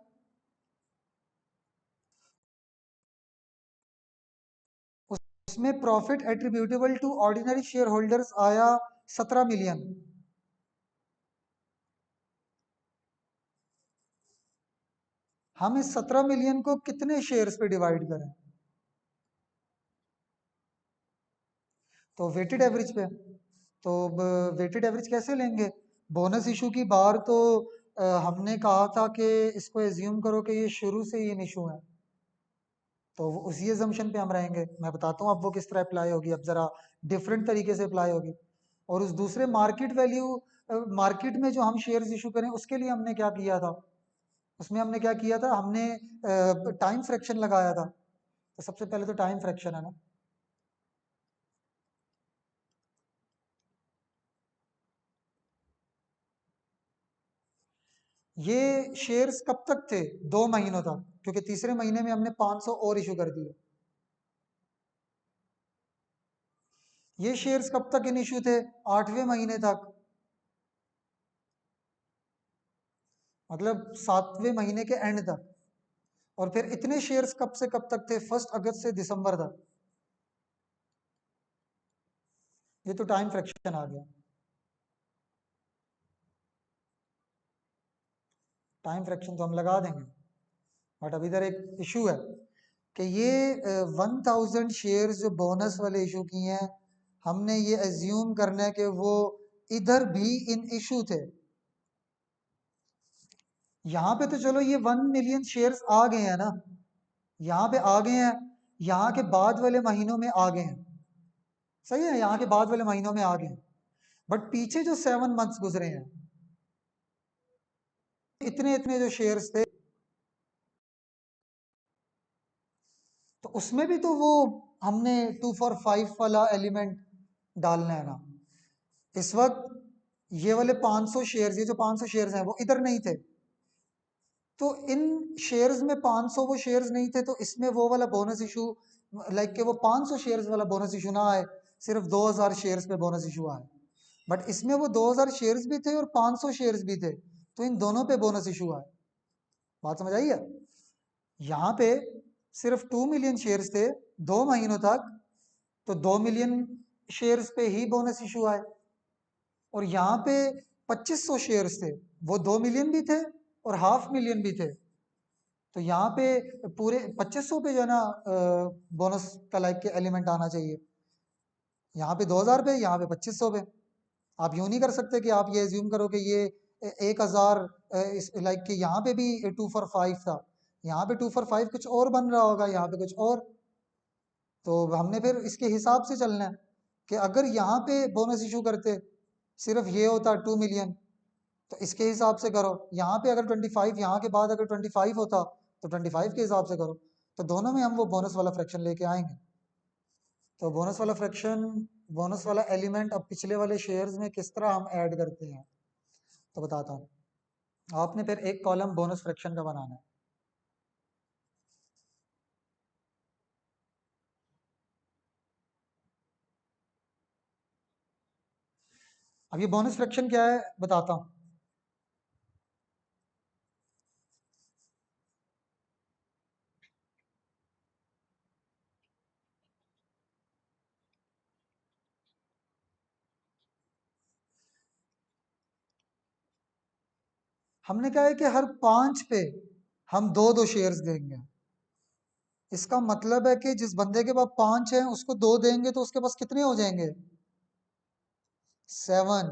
उसमें profit attributable to ordinary share holders आया 17 मिलियन। हम इस 17 मिलियन को कितने शेयर्स पे डिवाइड करें? तो वेटेड एवरेज पे। तो वेटेड एवरेज कैसे लेंगे? बोनस इशू की बार तो हमने कहा था कि इसको एज्यूम करो कि ये शुरू से ही इन इशू है, तो उसी एजम्पशन पे हम रहेंगे। मैं बताता हूँ अब वो किस तरह अप्लाई होगी, अब जरा डिफरेंट तरीके से अप्लाई होगी। और उस दूसरे मार्केट वैल्यू, मार्केट में जो हम शेयर्स इशू करें उसके लिए हमने क्या किया था? उसमें हमने क्या किया था? हमने टाइम फ्रैक्शन लगाया था। तो सबसे पहले तो टाइम फ्रैक्शन है ना। ये शेयर्स कब तक थे? 2 महीनों तक, क्योंकि तीसरे महीने में हमने 500 और इशू कर दिए। ये शेयर्स कब तक इन इशू थे? 8वें महीने तक, मतलब 7वें महीने के एंड तक। और फिर इतने शेयर्स कब से कब तक थे? 1 अगस्त से दिसंबर तक। ये तो टाइम फ्रैक्शन आ गया। टाइम फ्रैक्शन तो हम लगा देंगे, बट अभी इधर एक इशू है कि ये 1000 शेयर्स जो बोनस वाले इशू किए हैं, हमने ये एज्यूम करना है कि वो इधर भी इन इशू थे। यहाँ पे तो चलो ये 1 मिलियन शेयर्स आ गए हैं ना, यहाँ पे आ गए हैं, यहाँ के बाद वाले महीनों में आ गए हैं, सही है, यहाँ के बाद वाले महीनों में आ गए हैं। बट पीछे जो 7 मंथ्स गुजरे हैं, इतने इतने जो शेयर्स थे, तो उसमें भी तो वो हमने 2 for 5 वाला एलिमेंट डालना है ना। इस वक्त ये वाले 500 शेयर्स, ये जो 500 शेयर्स हैं वो इधर नहीं थे, तो इन शेयर्स में 500 वो शेयर्स नहीं थे, तो इसमें वो वाला बोनस इशू, लाइक कि वो 500 शेयर्स वाला बोनस इशू ना आए, सिर्फ 2000 शेयर्स पे बोनस इशू आए। बट इसमें वो 2000 शेयर्स भी थे और 500 शेयर्स भी थे, तो इन दोनों पे बोनस इशू आए। बात समझ आई है? यहाँ पे सिर्फ 2 मिलियन शेयर्स थे 2 महीनों तक, तो 2 मिलियन शेयर्स पे ही बोनस इशू आए। और यहाँ पे 2500 शेयर्स थे, वो 2 मिलियन भी थे और 500,000 भी थे, तो यहाँ पे पूरे 2500 पे जो है ना बोनस का लाइक के एलिमेंट आना चाहिए। यहाँ पे 2000 पे, यहाँ पे 2500 पे। आप यूं नहीं कर सकते कि आप ये एज्यूम करो कि ये 1000 लाइक कि यहाँ पे भी 2 for 5 था, यहाँ पे 2 for 5 कुछ और बन रहा होगा, यहाँ पे कुछ और। तो हमने फिर इसके हिसाब से चलना है कि अगर यहाँ पे बोनस इशू करते सिर्फ ये होता 2 मिलियन, तो इसके हिसाब से करो। यहाँ पे अगर 25, यहाँ के बाद अगर 25 होता तो 25 के हिसाब से करो। तो दोनों में हम वो बोनस वाला फ्रैक्शन लेके आएंगे। तो बोनस वाला फ्रैक्शन, बोनस वाला एलिमेंट अब पिछले वाले शेयर्स में किस तरह हम ऐड करते हैं, तो बताता हूँ। आपने फिर एक कॉलम बोनस फ्रैक्शन का बनाना है। अब ये बोनस फ्रैक्शन क्या है बताता हूँ। हमने कहा है कि हर 5 पे हम 2-2 शेयर्स देंगे। इसका मतलब है कि जिस बंदे के पास 5 है उसको 2 देंगे तो उसके पास कितने हो जाएंगे? 7।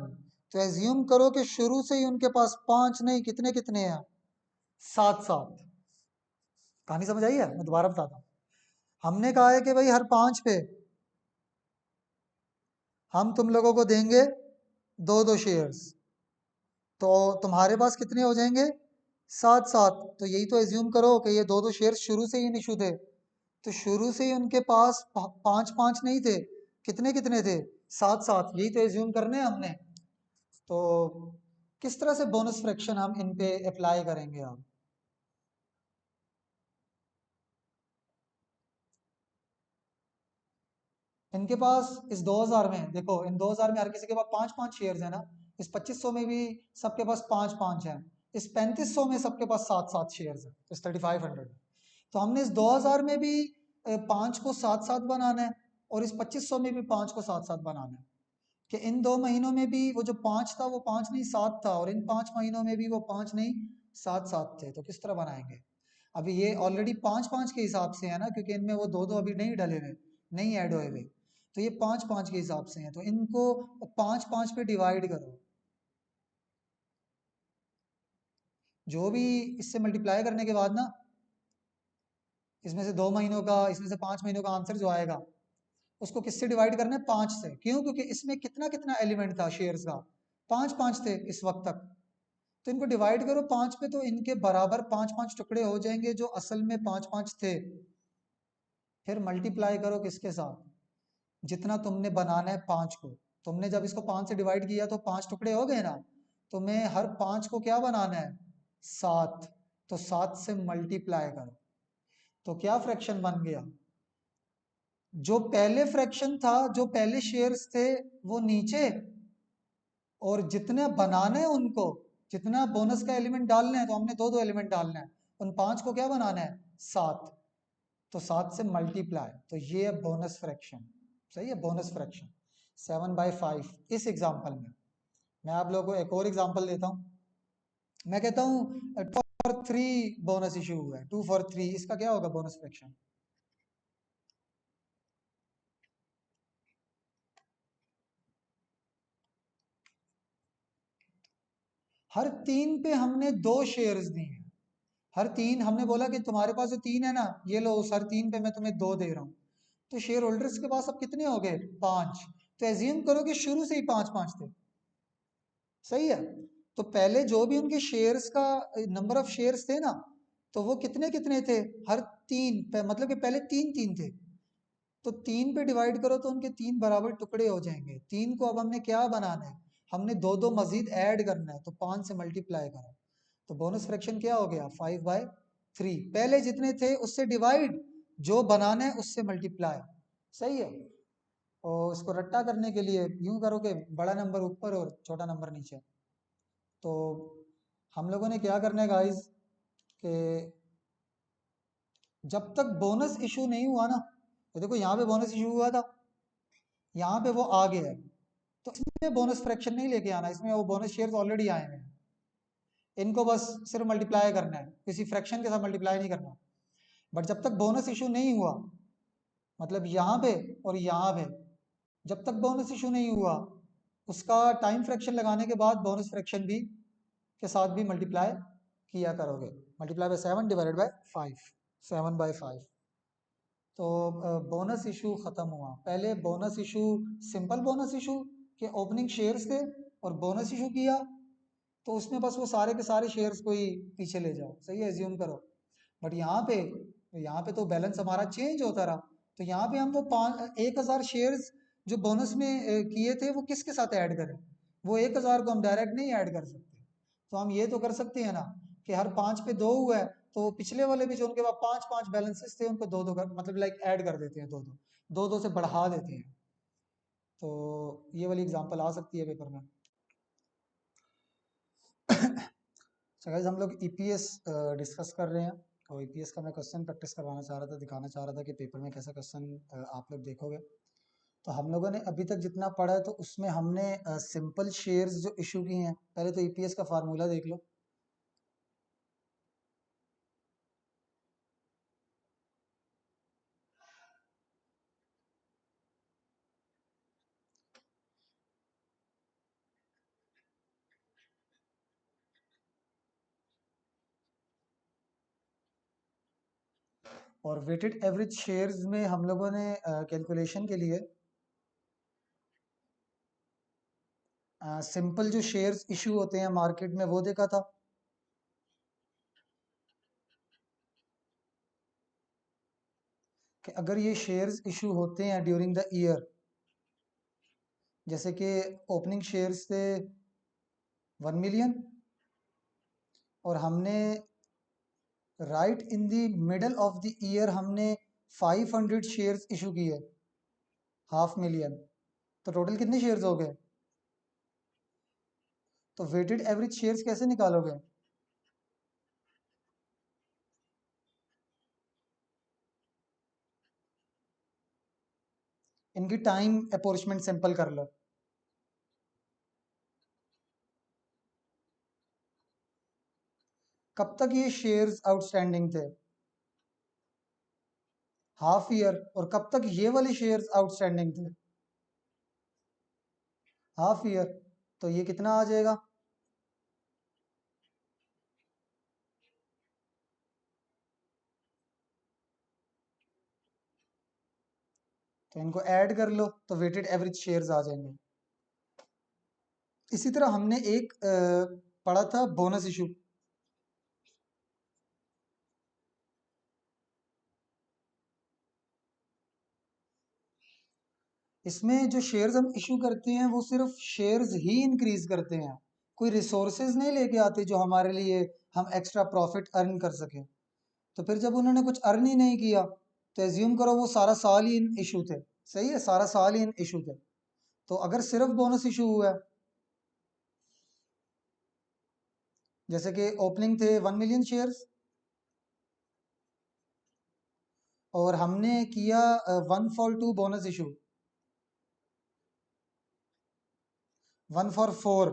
तो एज्यूम करो कि शुरू से ही उनके पास 5 नहीं, कितने कितने हैं? 7-7। कहानी समझ आई है? मैं दोबारा बताता हूँ। हमने कहा है कि भाई हर 5 पे हम तुम लोगों को देंगे 2-2 शेयर्स, तो तुम्हारे पास कितने हो जाएंगे? 7-7। तो यही तो एज्यूम करो कि ये 2-2 शेयर्स शुरू से ही इशू थे, तो शुरू से ही उनके पास 5-5 नहीं थे, कितने कितने थे? 7-7। यही तो एज्यूम करने हैं हमने। तो किस तरह से बोनस फ्रैक्शन हम इन पे अप्लाई करेंगे अब? इनके पास इस 2000 में देखो, इन 2000 में हर किसी के पास 5-5 शेयर्स है ना। इस 2500 में भी सबके पास 5-5 है। इस 3500 में सबके पास 7-7 शेयर्स है, इस 3500 में। तो हमने इस 2000 में भी 5 को 7-7 बनाना है, और इस 2500 में भी 5 को 7-7 बनाना है, कि इन 2 महीनों में भी वो जो 5 था वो 5 नहीं 7 था, और इन 5 महीनों में भी वो 5 नहीं 7-7 थे। तो किस तरह बनाएंगे? अभी ये ऑलरेडी 5-5 के हिसाब से है ना, क्योंकि इनमें वो 2-2 अभी नहीं डले हुए, नहीं ऐड हुए हुए। तो ये 5-5 के हिसाब से हैं, तो इनको 5-5 पे डिवाइड करो। जो भी इससे मल्टीप्लाई करने के बाद ना, इसमें से 2 महीनों का, इसमें से 5 महीनों का आंसर जो आएगा, उसको किससे डिवाइड करना है? 5 से। क्यों? क्योंकि इसमें कितना कितना एलिमेंट था शेयर्स का? 5-5 थे इस वक्त तक। तो इनको डिवाइड करो 5 पे, तो इनके बराबर 5-5 टुकड़े हो जाएंगे जो असल में 5-5 थे। फिर मल्टीप्लाई करो किसके साथ? जितना तुमने बनाना है 5 को। तुमने जब इसको 5 से डिवाइड किया तो 5 टुकड़े हो गए ना, तुम्हें हर 5 को क्या बनाना है? 7। तो 7 से मल्टीप्लाई करो, तो क्या फ्रैक्शन बन गया? जो पहले फ्रैक्शन था, जो पहले शेयर्स थे वो नीचे, और जितने बनाने हैं उनको, जितना बोनस का एलिमेंट डालना है, तो हमने 2-2 एलिमेंट डालना है, उन 5 को क्या बनाना है? 7। तो 7 से मल्टीप्लाई, तो ये है बोनस फ्रैक्शन। सही है, बोनस फ्रैक्शन। 7/5 इस एग्जाम्पल में। मैं आप लोगों को एक और एग्जाम्पल देता हूँ। मैं कहता हूँ 2/3 बोनस इशू हुआ है, 2/3 इसका क्या होगा बोनस फ्रैक्शन? हर 3 पे हमने 2 शेयर्स दिए हैं। हर 3 हमने बोला कि तुम्हारे पास जो 3 है ना, ये लो, उस हर 3 पे मैं तुम्हें 2 दे रहा हूँ। तो शेयर होल्डर्स के पास अब कितने हो गए? 5। तो एज्यूम करो कि शुरू से ही 5-5 थे। सही है। तो पहले जो भी उनके शेयर्स का नंबर ऑफ शेयर्स थे ना, तो वो कितने कितने थे? हर 3 पे, मतलब कि पहले 3-3 थे। तो 3 पे डिवाइड करो तो उनके 3 बराबर टुकड़े हो जाएंगे। 3 को अब हमने क्या बनाना है? हमने 2-2 मजीद ऐड करना है, तो 5 से मल्टीप्लाई करो। तो बोनस फ्रैक्शन क्या हो गया? 5/3। पहले जितने थे उससे डिवाइड, जो बनाना है उससे मल्टीप्लाई। सही है। और इसको रट्टा करने के लिए यूं करो कि बड़ा नंबर ऊपर और छोटा नंबर नीचे। तो हम लोगों ने क्या करना है गाइस, कि जब तक बोनस इशू नहीं हुआ ना, तो देखो यहाँ पे बोनस इशू हुआ था, यहाँ पे वो आ गया है, तो इसमें बोनस फ्रैक्शन नहीं लेके आना, इसमें वो बोनस शेयर्स ऑलरेडी आए हैं, इनको बस सिर्फ मल्टीप्लाई करना है, किसी फ्रैक्शन के साथ मल्टीप्लाई नहीं करना। बट जब तक बोनस इशू नहीं हुआ, मतलब यहाँ पे और यहाँ पे, जब तक बोनस इशू नहीं हुआ, उसका टाइम फ्रैक्शन लगाने के बाद बोनस फ्रैक्शन भी के साथ भी मल्टीप्लाई किया करोगे। Multiply by 7 divided by 5, 7/5। तो बोनस इशू ख़त्म हुआ। पहले bonus issue, simple bonus issue के ओपनिंग शेयर्स थे, और बोनस इशू किया तो उसमें बस वो सारे के सारे शेयर्स को ही पीछे ले जाओ। सही है, एज्यूम करो। बट यहाँ पे तो बैलेंस हमारा चेंज होता रहा। तो यहाँ पे हम वो 1,000 शेयर्स जो बोनस में किए थे, वो किसके साथ ऐड करें? वो 1,000 को हम डायरेक्ट नहीं ऐड कर सकते। तो हम ये तो कर सकते हैं ना, कि हर 5 पे 2 हुआ है, तो पिछले वाले भी जो उनके पास 5-5 बैलेंसेस थे, उनको 2-2 कर, मतलब लाइक ऐड कर देते हैं, 2-2, 2-2 से बढ़ा देते हैं। तो ये वाली एग्जांपल आ सकती है पेपर में। तो गाइस हम लोग ईपीएस डिस्कस कर रहे हैं, और ईपीएस का मैं क्वेश्चन प्रैक्टिस करवाना चाह रहा था, दिखाना चाह रहा था कि पेपर में कैसा क्वेश्चन आप लोग देखोगे। तो हम लोगों ने अभी तक जितना पढ़ा है, तो उसमें हमने सिंपल शेयर्स जो इशू किए हैं, पहले तो ईपीएस का फार्मूला देख लो। और वेटेड एवरेज शेयर्स में हम लोगों ने कैलकुलेशन के लिए सिंपल जो शेयर्स इशू होते हैं मार्केट में वो देखा था। कि अगर ये शेयर्स इशू होते हैं ड्यूरिंग द ईयर, जैसे कि ओपनिंग शेयर्स थे 1 मिलियन, और हमने right in the middle of the year हमने 500 शेयर्स इशू किए, 500,000, तो टोटल कितने शेयर्स हो गए? तो वेटेड एवरेज शेयर्स कैसे निकालोगे? इनकी टाइम अपॉर्चमेंट सिंपल कर लो। कब तक ये शेयर्स आउटस्टैंडिंग थे? Half year. और कब तक ये वाले शेयर्स आउटस्टैंडिंग थे? Half year. तो ये कितना आ जाएगा? तो इनको ऐड कर लो, तो वेटेड एवरेज शेयर्स आ जाएंगे। इसी तरह हमने एक पढ़ा था बोनस इशू। इसमें जो शेयर्स हम इशू करते हैं, वो सिर्फ शेयर्स ही इंक्रीज करते हैं, कोई रिसोर्सेज नहीं लेके आते जो हमारे लिए हम एक्स्ट्रा प्रॉफिट अर्न कर सके। तो फिर जब उन्होंने कुछ अर्न ही नहीं किया, तो एज्यूम करो वो सारा साल ही इन इशू थे। सही है, सारा साल ही इन इशू थे। तो अगर सिर्फ बोनस इशू हुआ है, जैसे कि ओपनिंग थे 1 मिलियन शेयर्स, और हमने किया 1/2 बोनस इशू, 1/4।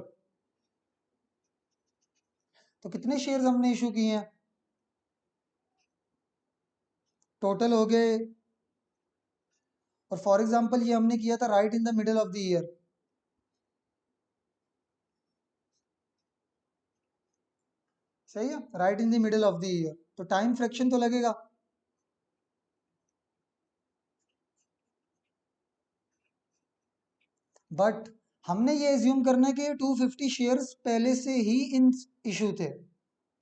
तो कितने शेयर्स हमने इशू किए हैं? टोटल हो गए, और फॉर एग्जांपल ये हमने किया था right in the middle of the year. सही है, right in the middle of the year, तो टाइम फ्रैक्शन तो लगेगा। बट हमने ये एज्यूम करना है कि 250 शेयर्स पहले से ही इन इशू थे,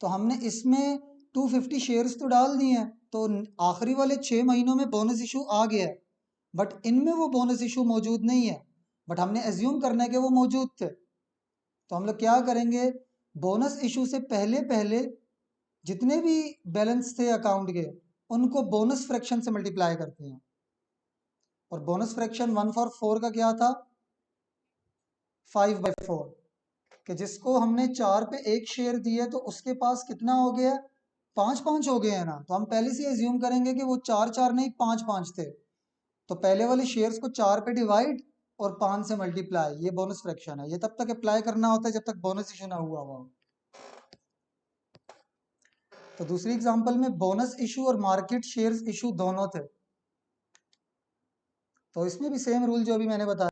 तो हमने इसमें 250 शेयर्स तो डाल दिए हैं, तो आखिरी वाले 6 महीनों में बोनस इशू आ गया है, बट इनमें वो बोनस इशू मौजूद नहीं है, बट हमने एज्यूम करना है कि वो मौजूद थे। तो हम लोग क्या करेंगे, बोनस इशू से पहले पहले जितने भी बैलेंस थे अकाउंट के, उनको बोनस फ्रैक्शन से मल्टीप्लाई करते हैं। और बोनस फ्रैक्शन 1/4 का क्या था? 5/4। कि जिसको हमने 4 पे 1 शेयर दिया तो उसके पास कितना हो गया? 5-5 हो गए हैं ना। तो हम पहले से एज्यूम करेंगे कि वो 4-4 नहीं 5-5 थे, तो पहले वाले शेयर्स को 4 पे डिवाइड और 5 से मल्टीप्लाई, ये बोनस फ्रैक्शन है। ये तब तक अप्लाई करना होता है जब तक बोनस इशू ना हुआ हो। तो दूसरी एग्जांपल में बोनस इशू और मार्केट शेयर्स इशू दोनों थे, तो इसमें भी सेम रूल जो अभी मैंने बताया।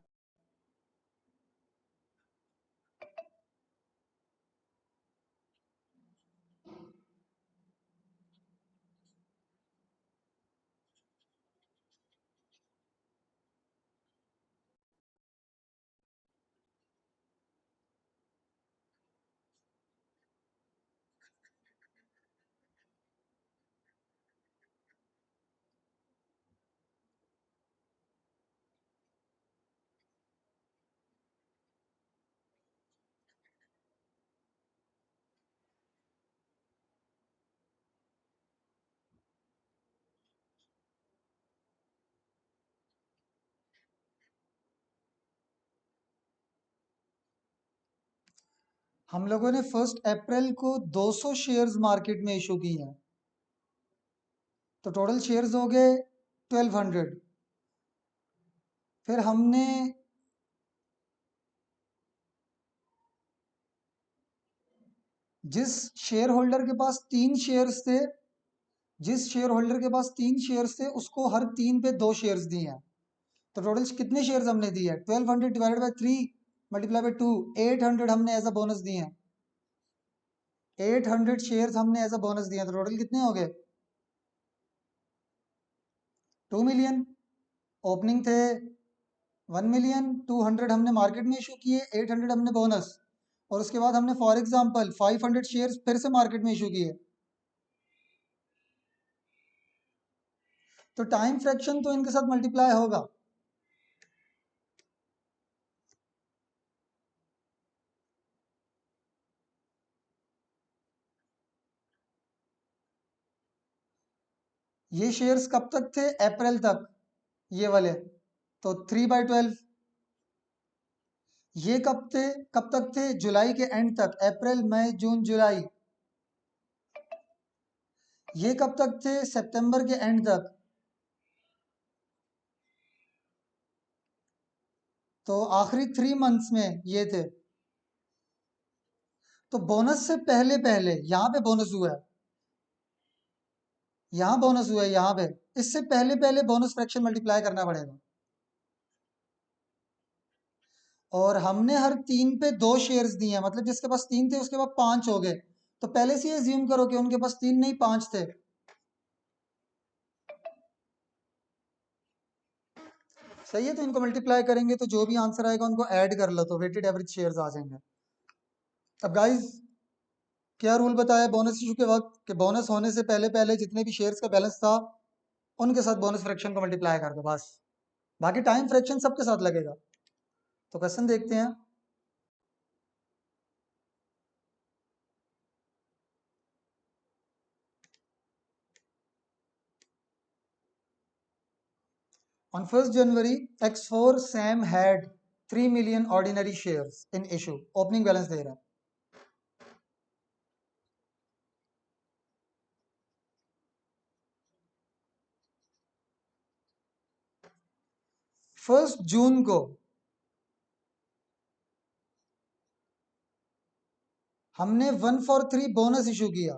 हम लोगों ने 1 अप्रैल को 200 शेयर्स मार्केट में इशू किए हैं, तो टोटल शेयर्स हो गए 1200। फिर हमने जिस शेयर होल्डर के पास 3 शेयर्स थे, जिस शेयर होल्डर के पास 3 शेयर्स थे उसको हर 3 पे 2 शेयर्स दिए हैं। तो टोटल कितने शेयर्स हमने दिए हैं? 1200 डिवाइडेड बाई 3 मल्टीप्लाई बाई 2, 800 हमने एज अ बोनस दिए हैं। 800 शेयर्स हमने एज अ बोनस दिए हैं, तो टोटल कितने हो गए? 2 मिलियन। ओपनिंग थे 1 मिलियन, 200 हमने मार्केट में इशू किए, 800 हमने बोनस, और उसके बाद हमने फॉर एग्जांपल 500 शेयर्स फिर से मार्केट में इशू किए। तो टाइम फ्रैक्शन तो इनके साथ मल्टीप्लाई होगा। ये शेयर्स कब तक थे? अप्रैल तक, ये वाले, तो 3/12। ये कब थे, कब तक थे? जुलाई के एंड तक, अप्रैल मई जून जुलाई। ये कब तक थे? सितंबर के एंड तक। तो आखिरी 3 मंथ्स में ये थे। तो बोनस से पहले पहले यहाँ पे बोनस हुआ है, यहाँ बोनस हुआ है, यहाँ पे, इससे पहले पहले बोनस फ्रैक्शन मल्टीप्लाई करना पड़ेगा। और हमने हर 3 पे 2 शेयर्स दिए हैं, मतलब जिसके पास 3 थे उसके पास 5 हो गए, तो पहले से ही ज्यूम करो कि उनके पास 3 नहीं 5 थे। सही है, तो इनको मल्टीप्लाई करेंगे तो जो भी आंसर आएगा उनको ऐड कर लो, तो वेटेड एवरेज शेयर्स आ जाएंगे। अब गाइस, क्या रूल बताया बोनस इशू के वक्त, कि बोनस होने से पहले पहले जितने भी शेयर्स का बैलेंस था उनके साथ बोनस फ्रैक्शन को मल्टीप्लाई कर दो बस, बाकी टाइम फ्रैक्शन सबके साथ लगेगा। तो क्वेश्चन देखते हैं। On 1st January, X4 Sam had 3 million ordinary shares in issue. Opening balance दे रहा है। 1st जून को हमने 1 for 3 बोनस इशू किया।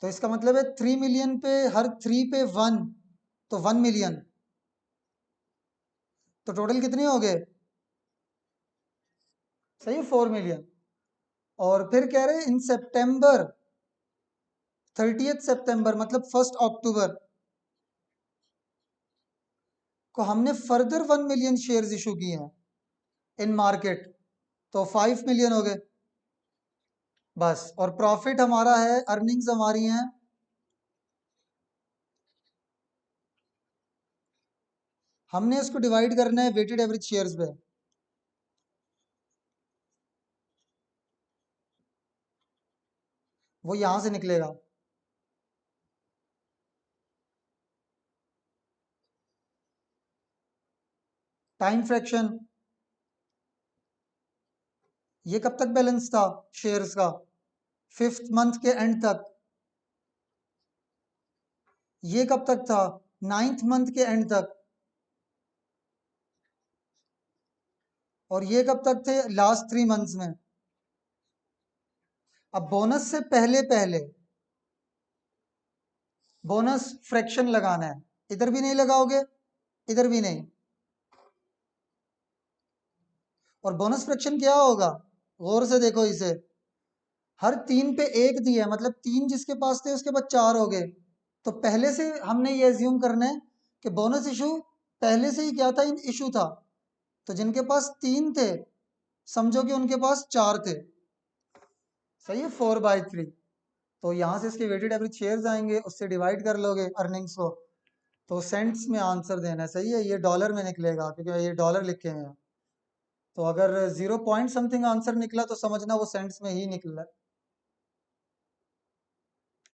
तो इसका मतलब है 3 मिलियन पे हर 3 पे 1, तो 1 मिलियन। तो टोटल कितने हो गए? सही है, 4 मिलियन। और फिर कह रहे हैं इन सितंबर, 30 सितंबर मतलब 1 अक्टूबर को हमने फर्दर 1 मिलियन शेयर्स इशू किए हैं इन मार्केट, तो 5 मिलियन हो गए बस। और प्रॉफिट हमारा है, अर्निंग्स हमारी हैं, हमने इसको डिवाइड करना है वेटेड एवरेज शेयर्स पे। वो यहां से निकलेगा। टाइम फ्रैक्शन, ये कब तक बैलेंस था शेयर्स का? 5th मंथ के एंड तक। ये कब तक था? 9th मंथ के एंड तक। और ये कब तक थे? लास्ट 3 मंथ्स में। अब बोनस से पहले पहले बोनस फ्रैक्शन लगाना है। इधर भी नहीं लगाओगे, इधर भी नहीं। और बोनस फ्रैक्शन क्या होगा? गौर से देखो इसे। हर 3 पे 1 दिया है, मतलब 3 जिसके पास थे उसके बाद 4 हो गए। तो पहले से हमने ये एज्यूम करना है कि बोनस इशू पहले से ही क्या था? इशू था। तो जिनके पास 3 थे समझो कि उनके पास 4 थे। सही है, 4/3। तो यहाँ से इसके वेटेड एवरेज शेयर्स आएंगे, उससे डिवाइड कर लोगे अर्निंग्स को, तो सेंट्स में आंसर देना है। सही है, ये डॉलर में निकलेगा क्योंकि ये डॉलर लिखे हैं। तो अगर 0 पॉइंट समथिंग आंसर निकला तो समझना वो सेंट्स में ही निकला।